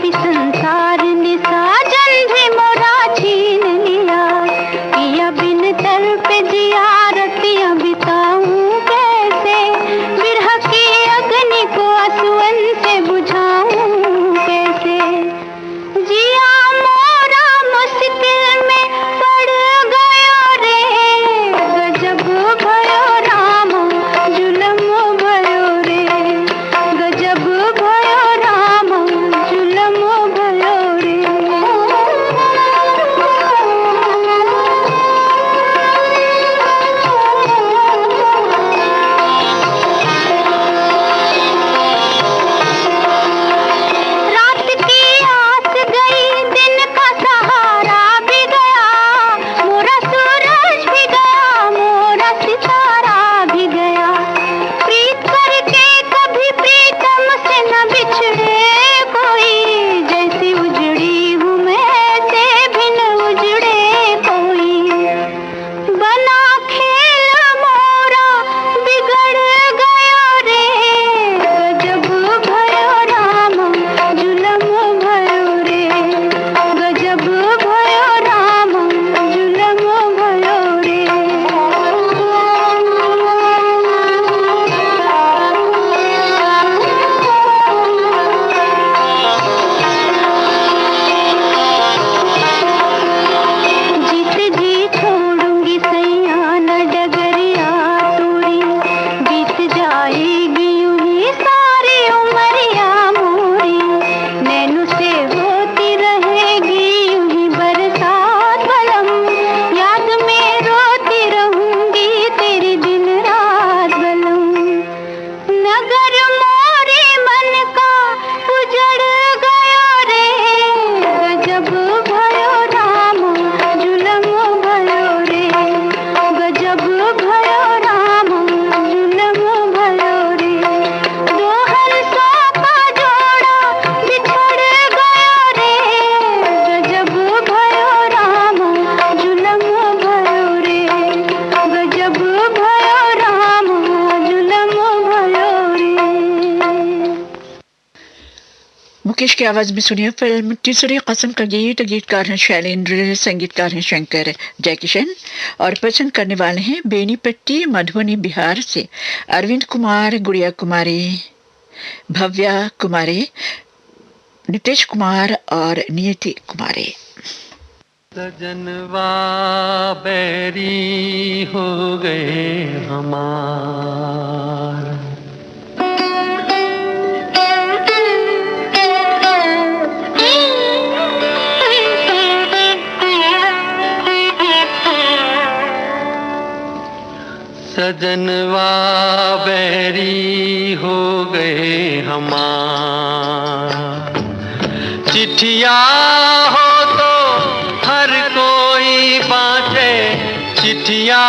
पापी संसार ने साजन भी मोरा छीन लिया। पिया बिन तर पे जिया रतियां बिताऊं कैसे, बिरह की अग्नि को आंसुअन से बुझाऊं कैसे। जिया मोरा मुश्किल में पड़ गयो रे, गजब भयो राम जुलम भयो रे, गजब भयो राम जुलम भयो रे। रात की आस गई, दिन का सहारा भी गया, मोरा सूरज भी गया, मोरा सितारा भी गया। प्रीत करके कभी प्रीतम से न बिछड़े कोई, जैसी उजड़ी हूँ मैं ऐसे भी न उजड़े कोई। बना खेल मोरा बिगड़ गयो रे, गजब भयो राम जुलम भयो रे, गजब भयो राम जुलम भयो रे। जीत जी छोड़ूंगी सैया न डगरिया तोरी, बीत जाएगी यूं ही सारी उमरिया मोरी। नैनों से होती रहेगी यूं ही बरसात बलम, याद में रोती रहूंगी तेरी दिन रात बलम। नगर मोरे मन का उजड़ गयो रे, गजब भयो राम जुलम भयो रे, गजब भयो राम जुलम भयो रे। दो हंसों का जोड़ा बिछड़ गयो रे, गजब भयो राम जुलम भयो रे, गजब भयो राम जुलम भयो रे। मुकेश की आवाज में सुनिए फिल्म तीसरी कसम का गीत। गीतकार हैं शैलेंद्र, संगीतकार हैं शंकर जयकिशन और पसंद करने वाले हैं बेनीपट्टी मधुबनी बिहार से अरविंद कुमार, गुड़िया कुमारी, भव्या कुमारी, नितेश कुमार और नियति कुमारी। सजनवा बैरी हो गए हमार, सजनवा बैरी हो गए हमार। चिट्ठिया हो तो हर कोई बांटे, चिट्ठिया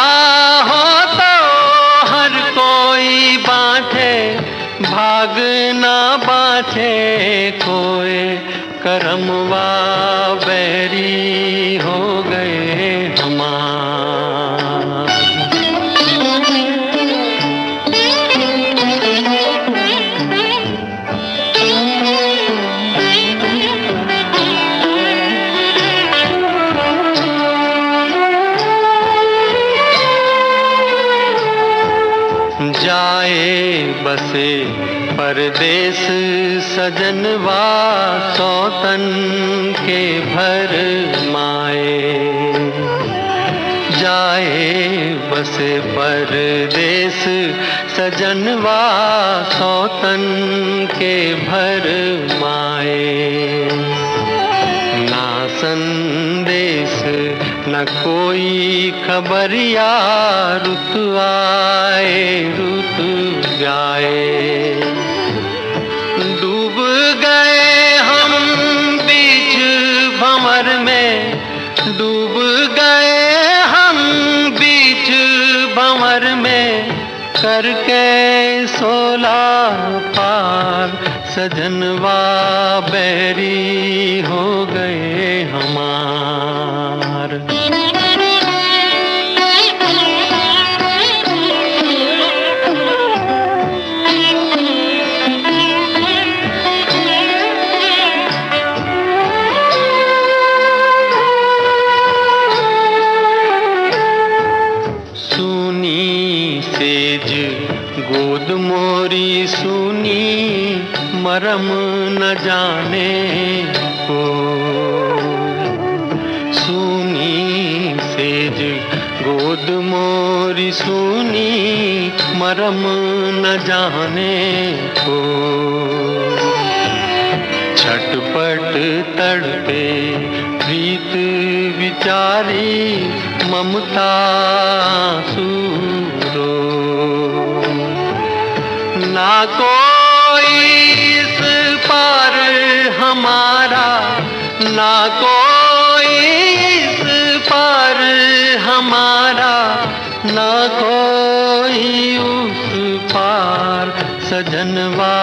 हो तो हर कोई बांटे, भाग ना बाँटे कोई, करमवा बैरी हो गए हमार। जाए बसे परदेस सजनवा, सौतन के भर माए। जाए बसे परदेस सजनवा, सौतन के भर माए। ना संदेश न कोई खबरिया, रुत आए रुत जाए। डूब गए हम बीच भंवर में, डूब गए हम बीच भंवर में, करके सोला पार सजनवा बैरी हो गए हमार। सुध मोरी सुनी मरम न जाने को, छटपट तड़पे प्रीत विचारी ममता सूरो। ना कोई इस पार हमारा, ना कोई इस पार हमारा, ना कोई उस पार। सजनवा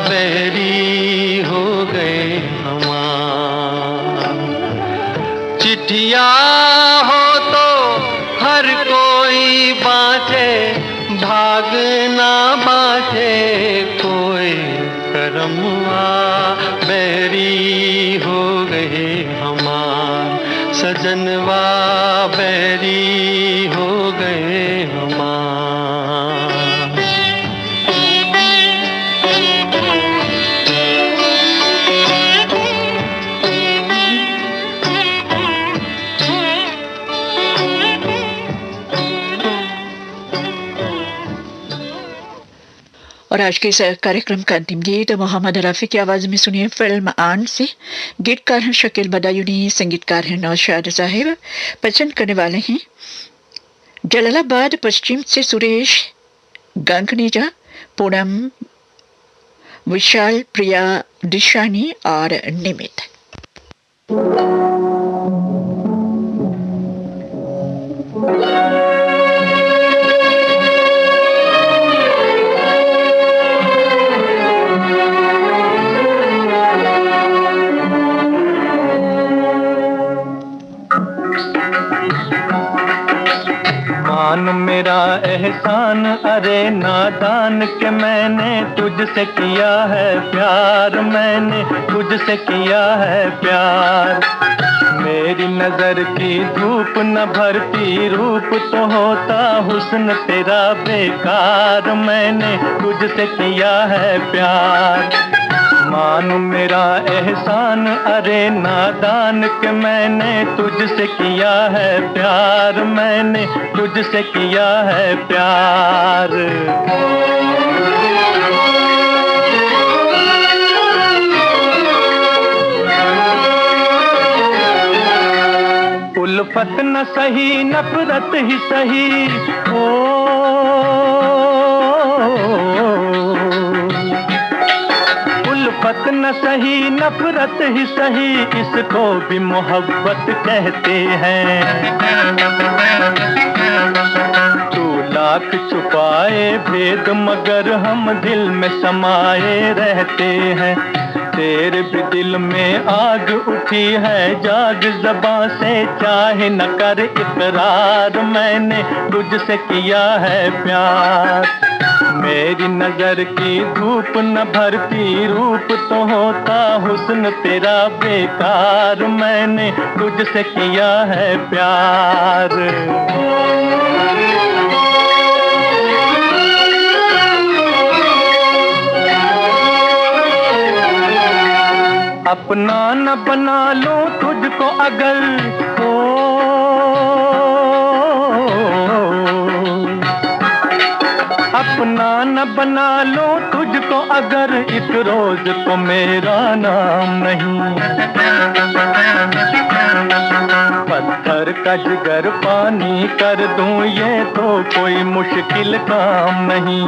बैरी हो गए हमार। चिट्ठिया हो तो हर कोई बाँचे, भाग ना बाँचे कोई। करमवा बैरी हो गए हमार, सजनवा बैरी हो गए हमार। और आज के इस कार्यक्रम का अंतिम गीत मोहम्मद रफ़ी की आवाज में सुनिए फिल्म आन से। गीतकार हैं शकील बदायूनी, संगीतकार हैं नौशाद साहिब। पसंद करने वाले हैं जलालाबाद पश्चिम से सुरेश गंगनेजा, पूनम, विशाल, प्रिया, दिशानी और निमित। मान मेरा एहसान, अरे नादान के मैंने तुझसे किया है प्यार, मैंने तुझसे किया है प्यार। मेरी नजर की धूप न भरती, रूप तो होता हुस्न तेरा बेकार, मैंने तुझसे किया है प्यार। मानो मेरा एहसान, अरे नादान के मैंने तुझसे किया है प्यार, मैंने तुझसे किया है प्यार। उल्फत न सही नफरत ही सही, उल्फत न सही नफरत ही सही, इसको भी मोहब्बत कहते हैं। तू लाख छुपाए भेद मगर हम दिल में समाये रहते हैं। तेरे भी दिल में आग उठी है, जाग ज़बां से चाहे न कर इकरार, मैंने तुझसे किया है प्यार। मेरी नजर की धूप न भरती, रूप तो होता हुस्न तेरा बेकार, मैंने तुझसे किया है प्यार। अपना न बना लूं तुझको अगर, अपना न बना लूं तुझको अगर, एक रोज तो मेरा नाम नहीं। पत्थर का जिगर पानी कर दूं ये तो कोई मुश्किल काम नहीं।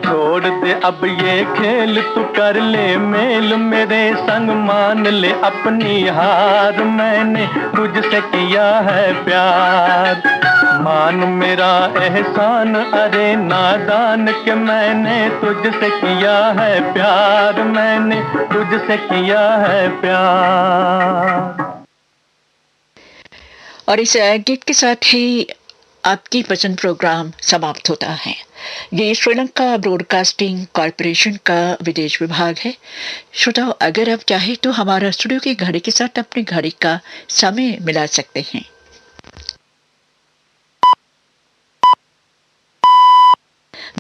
छोड़ दे अब ये खेल तू कर ले मेल, मेरे संग मान ले अपनी हार, मैंने तुझसे किया है प्यार। मान मेरा एहसान, अरे नादान के मैंने तुझसे किया है प्यार, मैंने तुझसे किया है प्यार। और इस गीत के साथ ही आपकी पसंद प्रोग्राम समाप्त होता है। ये श्रीलंका ब्रॉडकास्टिंग कॉरपोरेशन का विदेश विभाग है। श्रोताओं, अगर आप चाहें तो हमारा स्टूडियो की घड़ी के साथ अपनी घड़ी का समय मिला सकते हैं।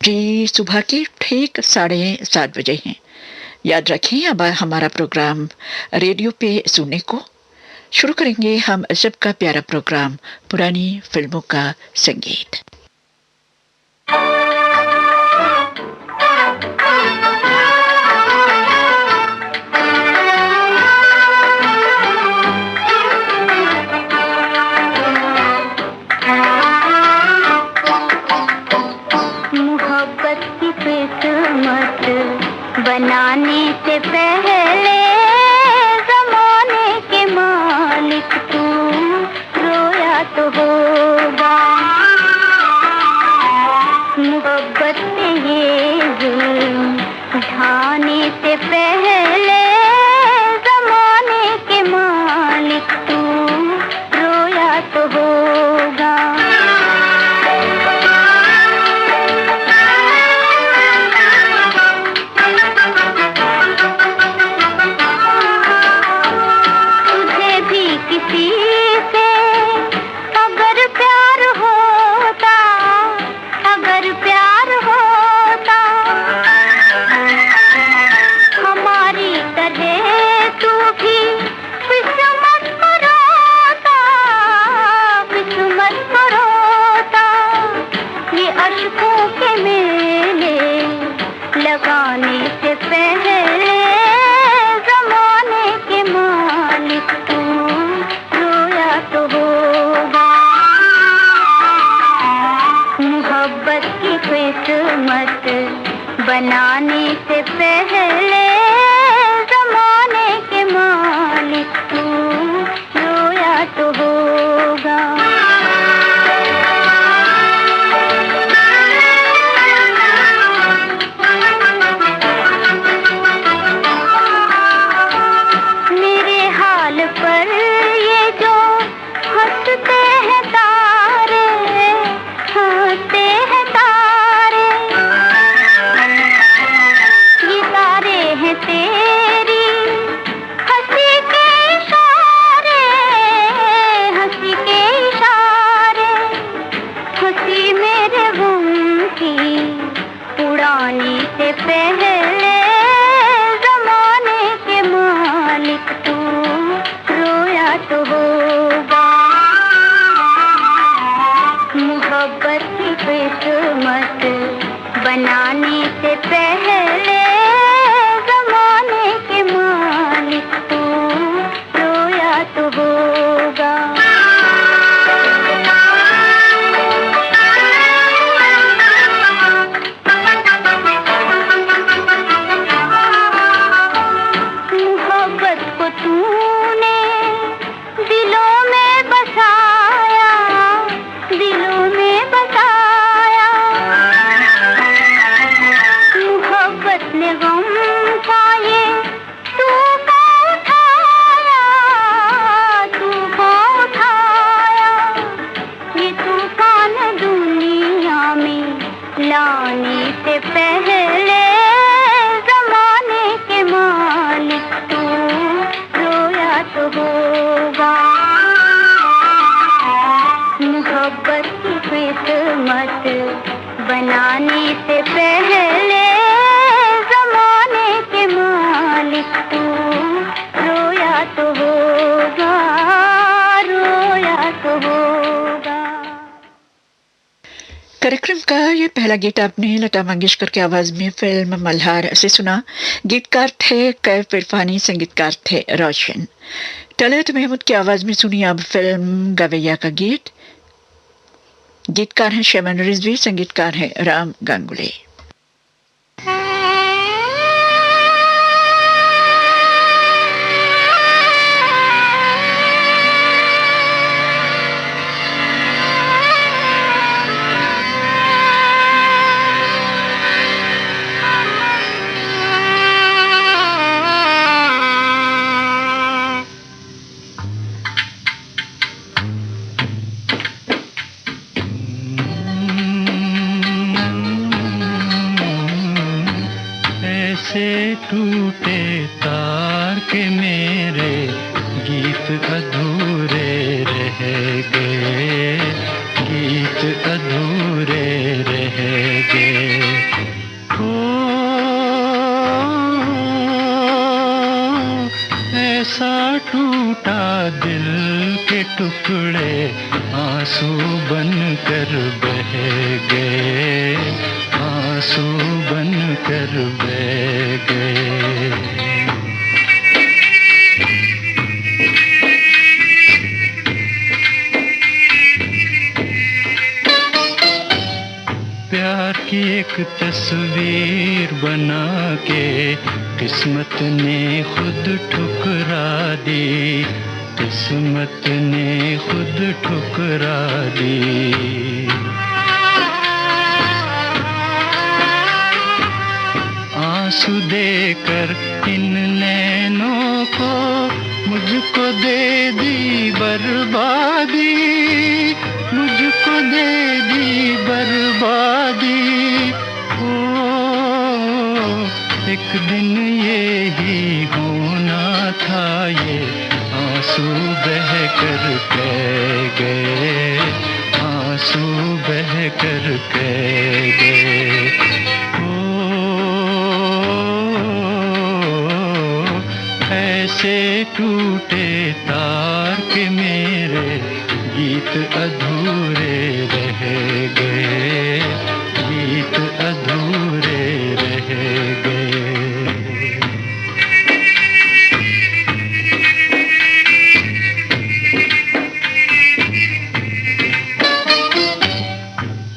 जी, सुबह के ठीक 7:30 बजे हैं। याद रखें, अब हमारा प्रोग्राम रेडियो पे सुनने को शुरू करेंगे हम सबका प्यारा प्रोग्राम पुरानी फिल्मों का संगीत। बनाने से पहले ज़माने के मालिक तू रोया तो होगा। मोहब्बत से ये जुल्म ढाने से पहले ज़माने के मालिक तू रोया तो होगा। लगाने से पहले ज़माने के मालिक तू रोया तो होगा। मोहब्बत की किस्मत बनाने से पहले ज़माने के मालिक तू रोया तो होगा। बनाने से पहले ज़माने के मालिक तू रोया तो होगा। मोहब्बत को तूने दिलों में बसाया, दिलों में बसाया। ने गम खाए तूफान उठाया, तूफान उठाया। ये तूफान दुनिया में लाने से पहले ज़माने के मालिक तू रोया तो होगा। मोहब्बत की किस्मत बनाने से पहले तू रोया तो होगा, रोया तो होगा। कार्यक्रम का ये पहला गीत आपने लता मंगेशकर की आवाज में फिल्म मल्हार से सुना। गीतकार थे कैफ इरफानी, संगीतकार थे रोशन। तलत महमूद की आवाज में सुनी अब फिल्म गवैया का गीत। गीतकार हैं शमन रिजवी, संगीतकार हैं राम गांगुली। टूटे तार के मेरे गीत अधूरे रह गए, गीत अधूरे रह गए। ऐसा टूटे टूटा दिल के टुकड़े आंसू बन कर बह गए, आंसू बन कर बह गए। प्यार की एक तस्वीर बना के किस्मत ने खुद ठुकरा दी, किस्मत ने खुद ठुकरा दी। आंसू देकर इन नैनों को मुझको दे दी बर्बादी, मुझको दे दी बर्बादी। ओ एक दिन ये ही होना था, ये आंसू बह कर कह गए, आंसू बह कर कह गए। ऐसे टूटे तार के मेरे गीत अधूरे रह गए, गीत अधूरे रह गए।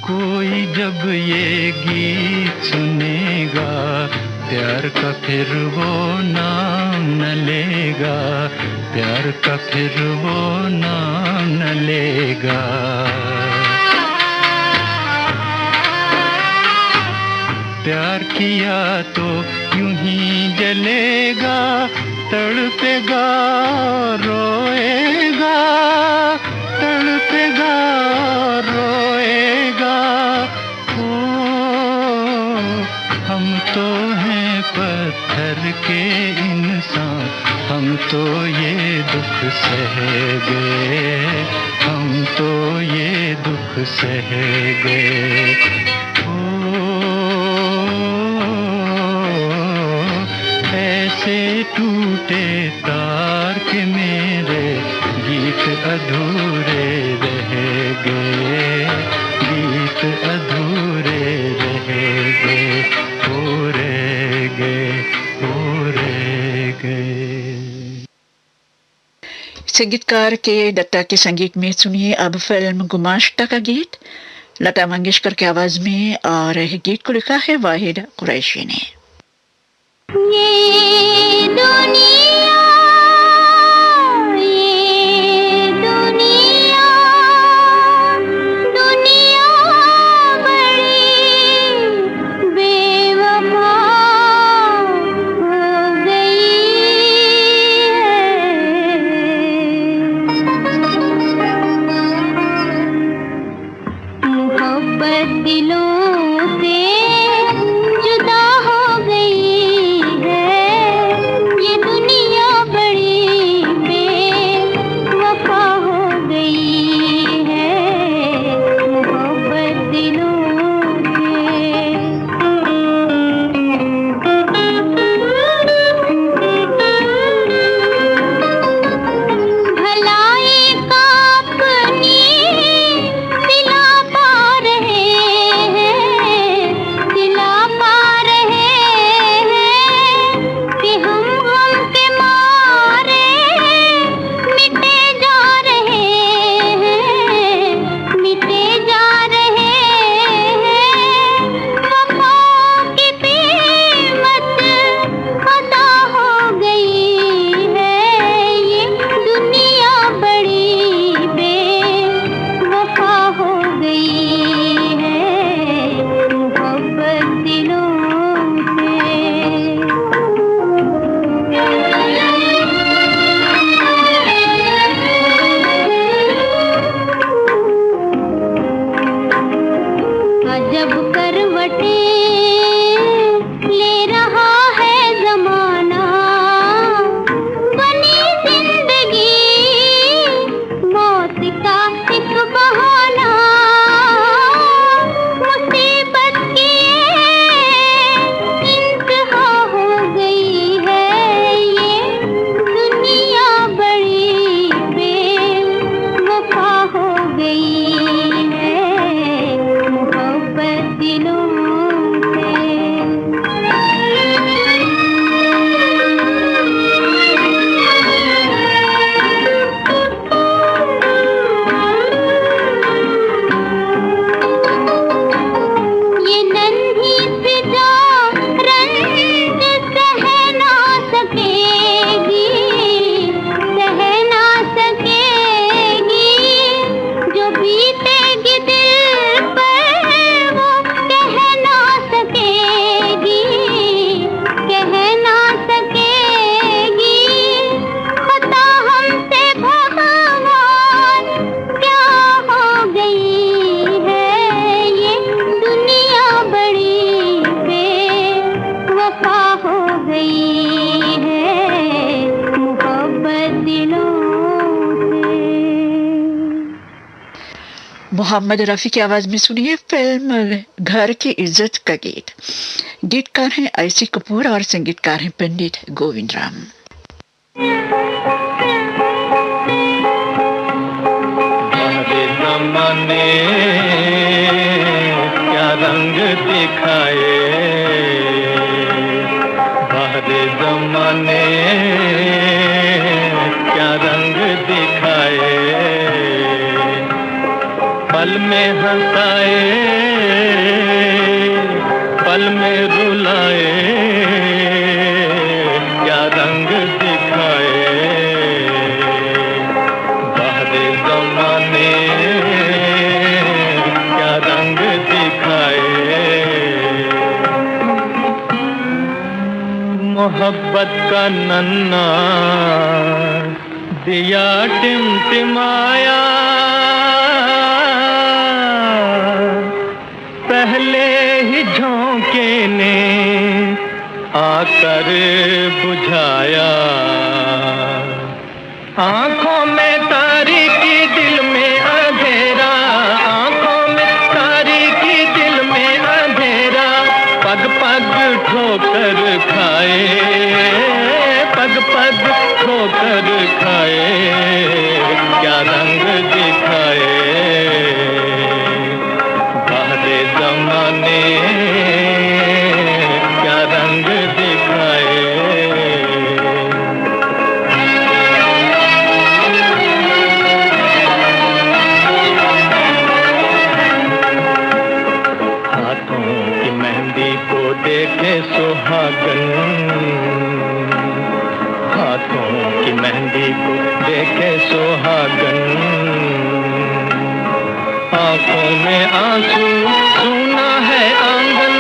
कोई जब ये गीत सुनेगा प्यार का फिर वो नाम न लेगा, प्यार का फिर वो नाम न लेगा। प्यार किया तो यूं ही जलेगा, तड़पेगा रोएगा, तड़पेगा रोएगा। हम तो हैं पत्थर के इंसान, हम तो ये दुख सह गए, हम तो ये दुख सह गए। ऐसे टूटे तार के मेरे गीत अधूरे रह गए, गीत अधूरे रह गए, हो रह गए, हो रह गए। संगीतकार के दत्ता के संगीत में सुनिए अब फिल्म गुमाश्ता का गीत लता मंगेशकर की आवाज में, और यह गीत को लिखा है वाहिद कुरैशी ने। ये दुनिया बड़ी बेवफा हो गई है, मोहब्बत दिलों से जुदा हो गई है, ये दुनिया मोहम्मद रफ़ी की आवाज में सुनिए फिल्म घर की इज्जत का गीत। गीतकार हैं आईसी कपूर और संगीतकार हैं पंडित गोविंद राम। जमाने क्या रंग दिखाए, बाहरे जमाने क्या रंग दिखाए, पल में हंसाए पल में रुलाए, क्या रंग दिखाए, बाहरे जमाने क्या रंग दिखाए। मोहब्बत का नन्ना दिया टिमटिमाया, पहले ही झोंके ने आकर बुझाया, आंखों में तारीकी दिल में अंधेरा, आंखों में तारीकी दिल में अंधेरा, पग पग ठोकर खाए, पग पग ठोकर खाए, क्या रंग दिखाए, बाहरे जमाने क्या रंग दिखाए। हाथों की मेहंदी को देखे सुहागन, हाथों की मेहंदी को देखे सुहागन, आंखों में आंसू सूना है आंगन,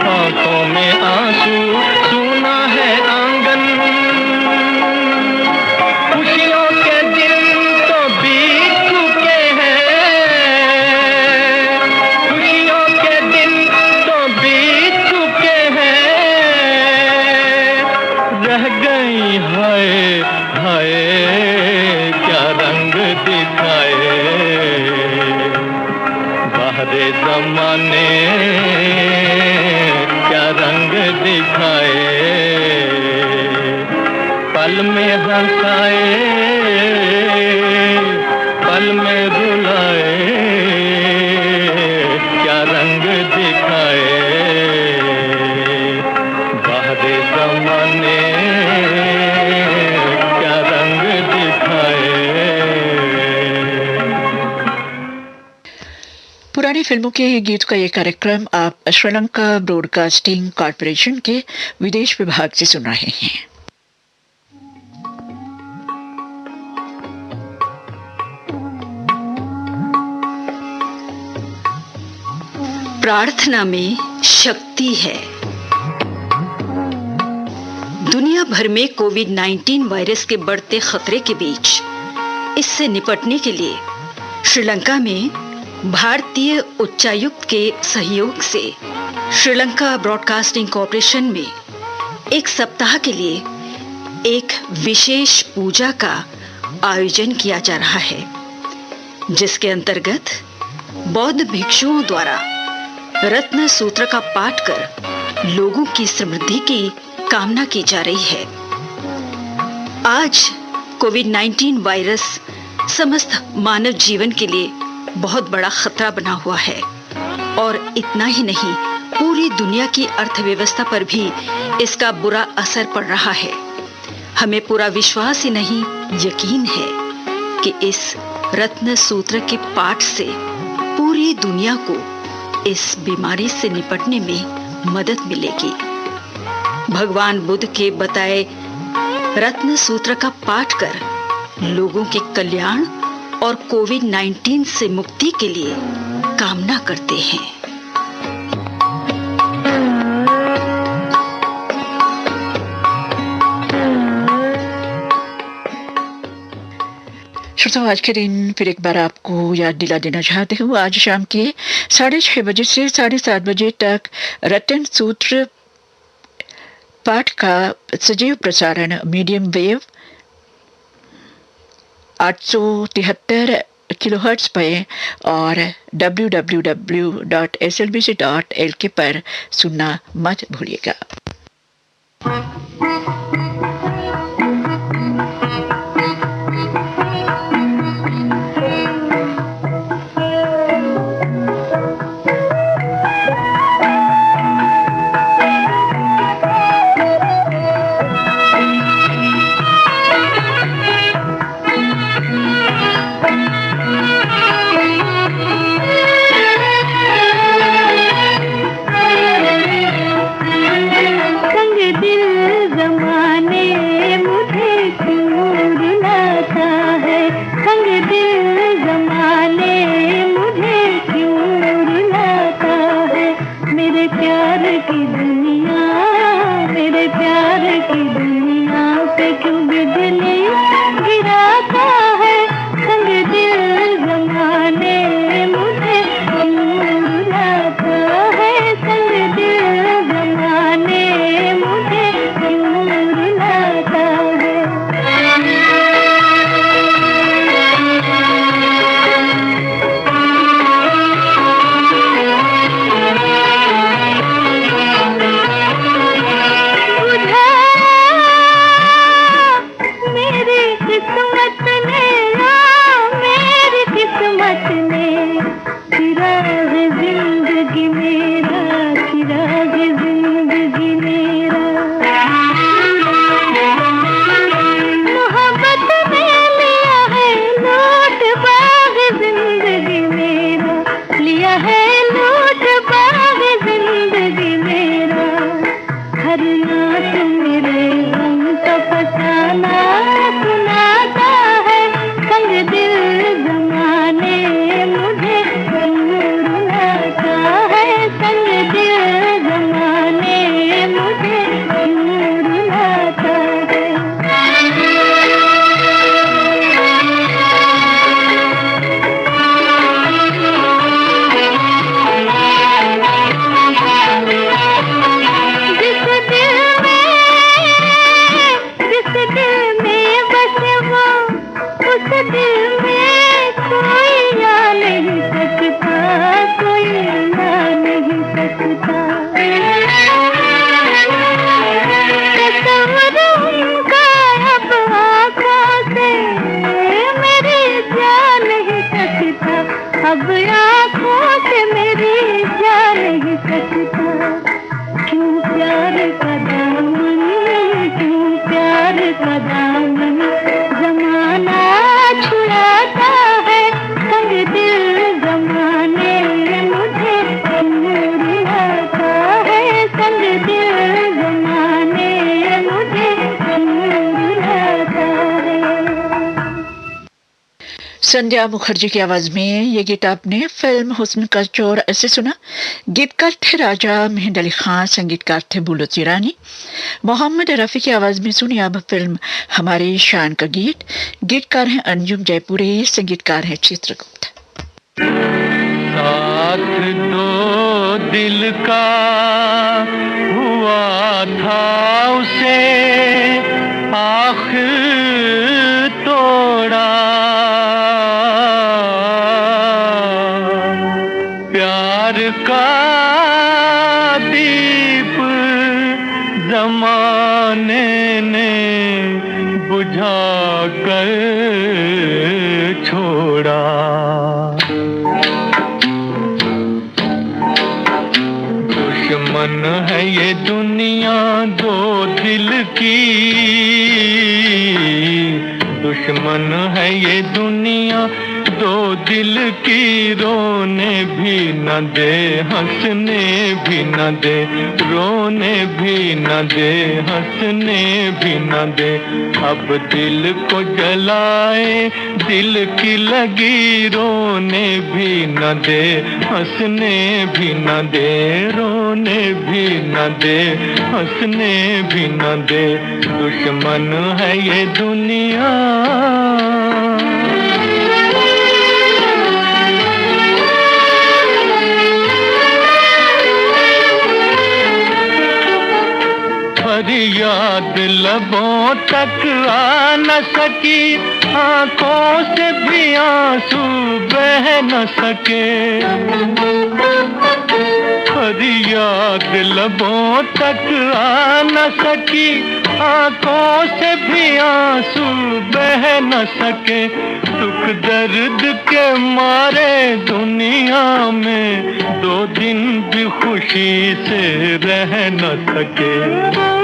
आंखों में आंसू सूना है आंगन, खुशियों के दिन तो बीत चुके हैं, खुशियों के दिन तो बीत चुके हैं, रह गई हाय हाय क्या रंग दिखाए, बाहरे जमाने क्या रंग दिखाए, पल में हंसाए पल में रुलाए, क्या रंग दिखाए, बाहरे जमाने क्या रंग दिखाए। पुरानी फिल्मों के गीत का ये कार्यक्रम आप श्रीलंका ब्रॉडकास्टिंग कॉर्पोरेशन के विदेश विभाग से सुन रहे हैं। प्रार्थना में शक्ति है। दुनिया भर में कोविड-19 वायरस के बढ़ते खतरे के बीच इससे निपटने के लिए श्रीलंका में भारतीय उच्चायुक्त के सहयोग से श्रीलंका ब्रॉडकास्टिंग कॉर्पोरेशन में एक सप्ताह के लिए एक विशेष पूजा का आयोजन किया जा रहा है, जिसके अंतर्गत बौद्ध भिक्षुओं द्वारा रत्न सूत्र का पाठ कर लोगों की समृद्धि की कामना की जा रही है। आज कोविड-19 वायरस समस्त मानव जीवन के लिए बहुत बड़ा खतरा बना हुआ है और इतना ही नहीं, पूरी दुनिया की अर्थव्यवस्था पर भी इसका बुरा असर पड़ रहा है। हमें पूरा विश्वास ही नहीं, यकीन है कि इस रत्न सूत्र के पाठ से पूरी दुनिया को इस बीमारी से निपटने में मदद मिलेगी। भगवान बुद्ध के बताए रत्न सूत्र का पाठ कर लोगों के कल्याण और कोविड-19 से मुक्ति के लिए कामना करते हैं। श्रोताओं, आज के दिन फिर एक बार आपको याद दिला देना चाहती हूँ। आज शाम के 6:30 बजे से 7:30 बजे तक रत्न सूत्र पाठ का सजीव प्रसारण मीडियम वेव 873 किलोहर्ट्ज़ पे और www.slbc.lk पर सुनना मत भूलिएगा। संध्या मुखर्जी की आवाज में ये गीत आपने फिल्म हुस्न का चोर ऐसे सुना। गीतकार थे राजा मेहंद अली खान, संगीतकार थे बुलबुल ईरानी। मोहम्मद रफी की आवाज में सुनी अब फिल्म हमारी शान का गीत। गीतकार हैं अंजुम जयपुरी, संगीतकार हैं चित्रगुप्त। साथ दो दिल का हुआ था उसे आखिर तोड़ा, प्यार का दीप जमाने ने बुझा कर छोड़ा। दुश्मन है ये दुनिया दो दिल की, दुश्मन है ये दुनिया दो दिल की, रोने भी न दे हंसने भी न दे, रोने भी न दे हंसने भी न दे। अब दिल को जलाए दिल की लगी, रोने भी न दे हंसने भी न दे, रोने भी न दे हंसने भी न दे। दुश्मन है ये दुनिया। फरियाद लबों तक आ न न सकी, आंखों से भी आंसू बह न सके। फरियाद लबों तक आ न सकी, आंखों से भी आंसू बह न सके। दुख दर्द के मारे दुनिया में 2 दिन भी खुशी से रह न सके।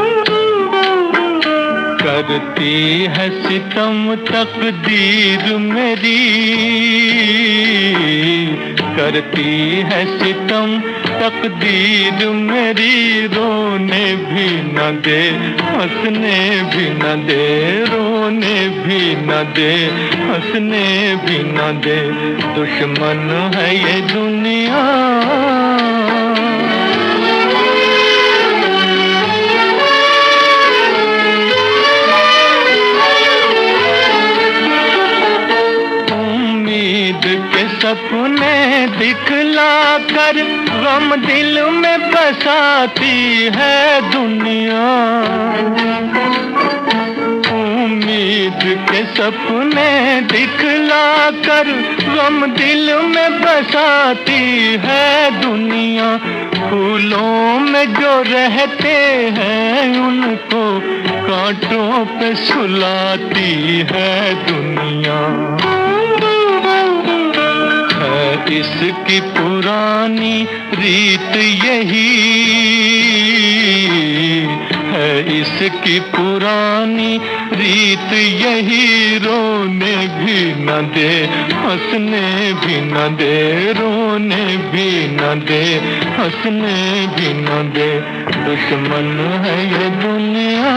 करती है सितम तकदीर मेरी, करती है सितम तकदीर मेरी। रोने भी न दे, हंसने भी न दे, रोने भी न दे, हंसने भी न दे। दुश्मन है ये दुनिया, सपने दिखला कर गम दिल में बसाती है दुनिया। उम्मीद के सपने दिखला कर गम दिल में बसाती है दुनिया। फूलों में जो रहते हैं उनको कांटों पे सुलाती है दुनिया। इसकी पुरानी रीत यही है, इसकी पुरानी रीत यही। रोने भी न दे, हंसने भी न दे, रोने भी न दे, हंसने भी न दे। दुश्मन है ये दुनिया।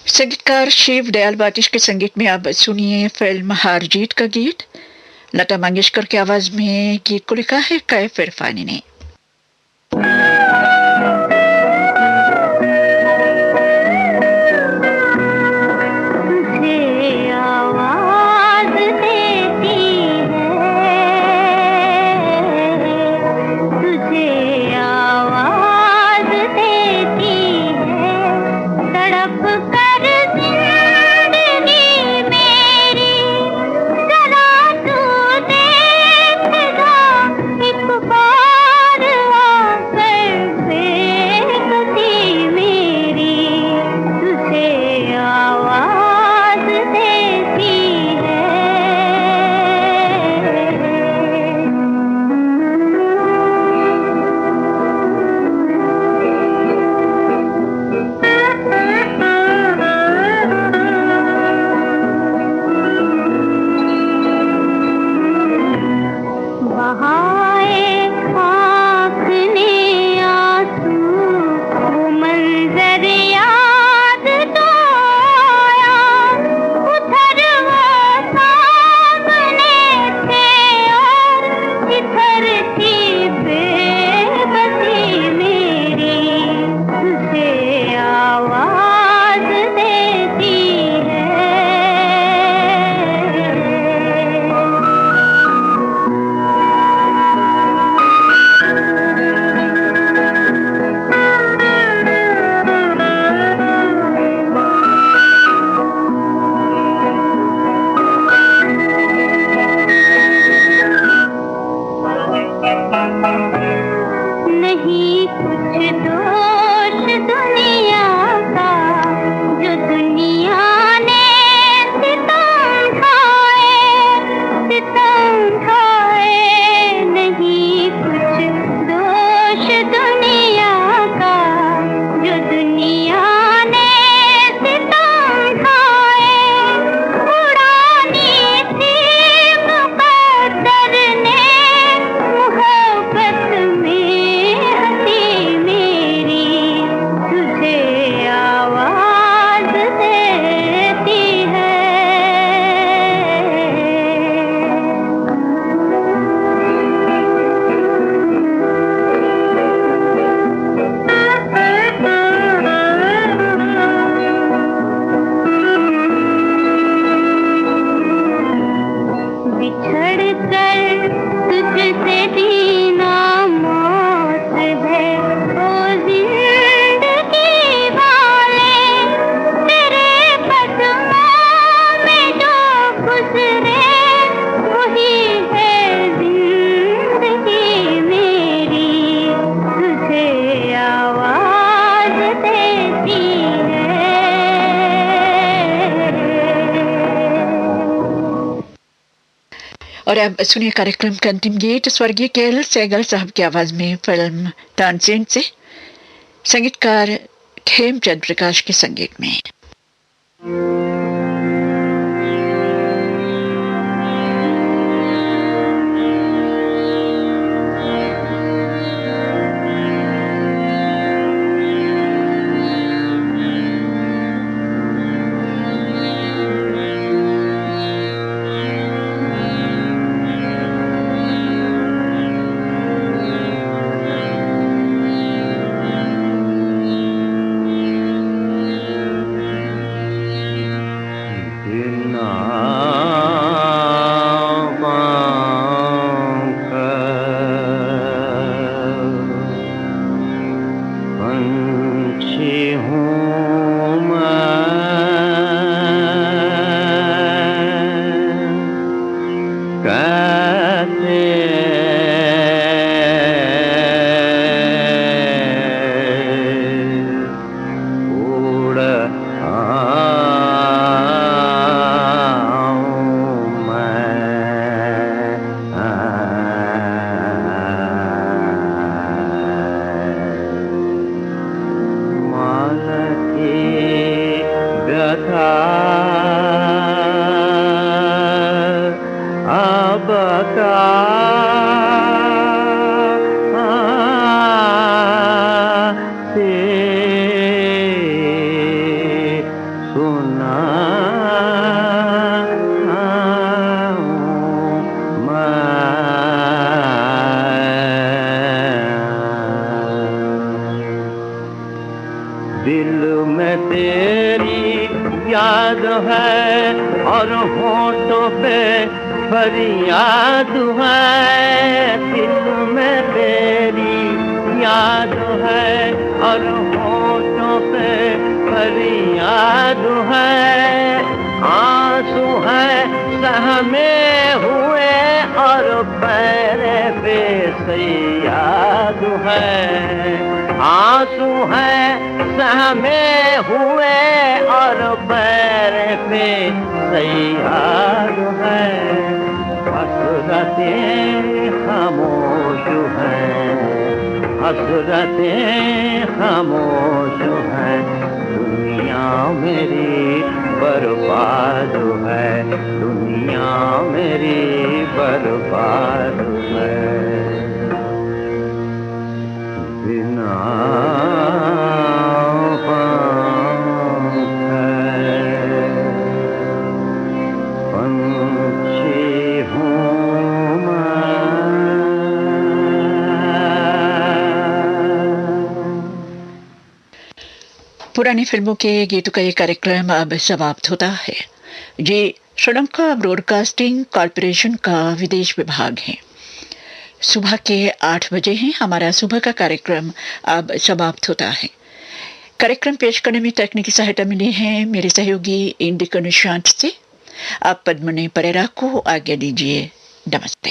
संगीतकार शिव दयाल बातिश के संगीत में अब सुनिए फिल्म हार जीत का गीत। लता मंगेशकर की आवाज में गीत को लिखा है कैफ इरफानी ने। एक बार और अब सुनिए कार्यक्रम का अंतिम गीत स्वर्गीय केएल सहगल साहब की आवाज में फिल्म तानसेन से संगीतकार खेमचंद प्रकाश के संगीत में। दिल में तेरी याद है और होठों पे फरियाद है। दिल में तेरी याद है और होठों पे फरियाद है। आंसू है सहमे हुए और पैर पे याद है। आंसू है सहमे हुए और पैर पे याद है। हसरतें खामोश हैं, हसरतें खामोश हैं। दुनिया मेरी बर्बाद है, दुनिया मेरी बर्बाद है। बिना पुरानी फिल्मों के गीतों का ये कार्यक्रम अब समाप्त होता है। ये श्रीलंका ब्रॉडकास्टिंग कॉरपोरेशन का विदेश विभाग है। सुबह के 8 बजे हैं। हमारा सुबह का कार्यक्रम अब समाप्त होता है। कार्यक्रम पेश करने में तकनीकी सहायता मिली है मेरे सहयोगी इंडिको निशांत से। आप पद्मनी परेरा को आज्ञा दीजिए। नमस्ते।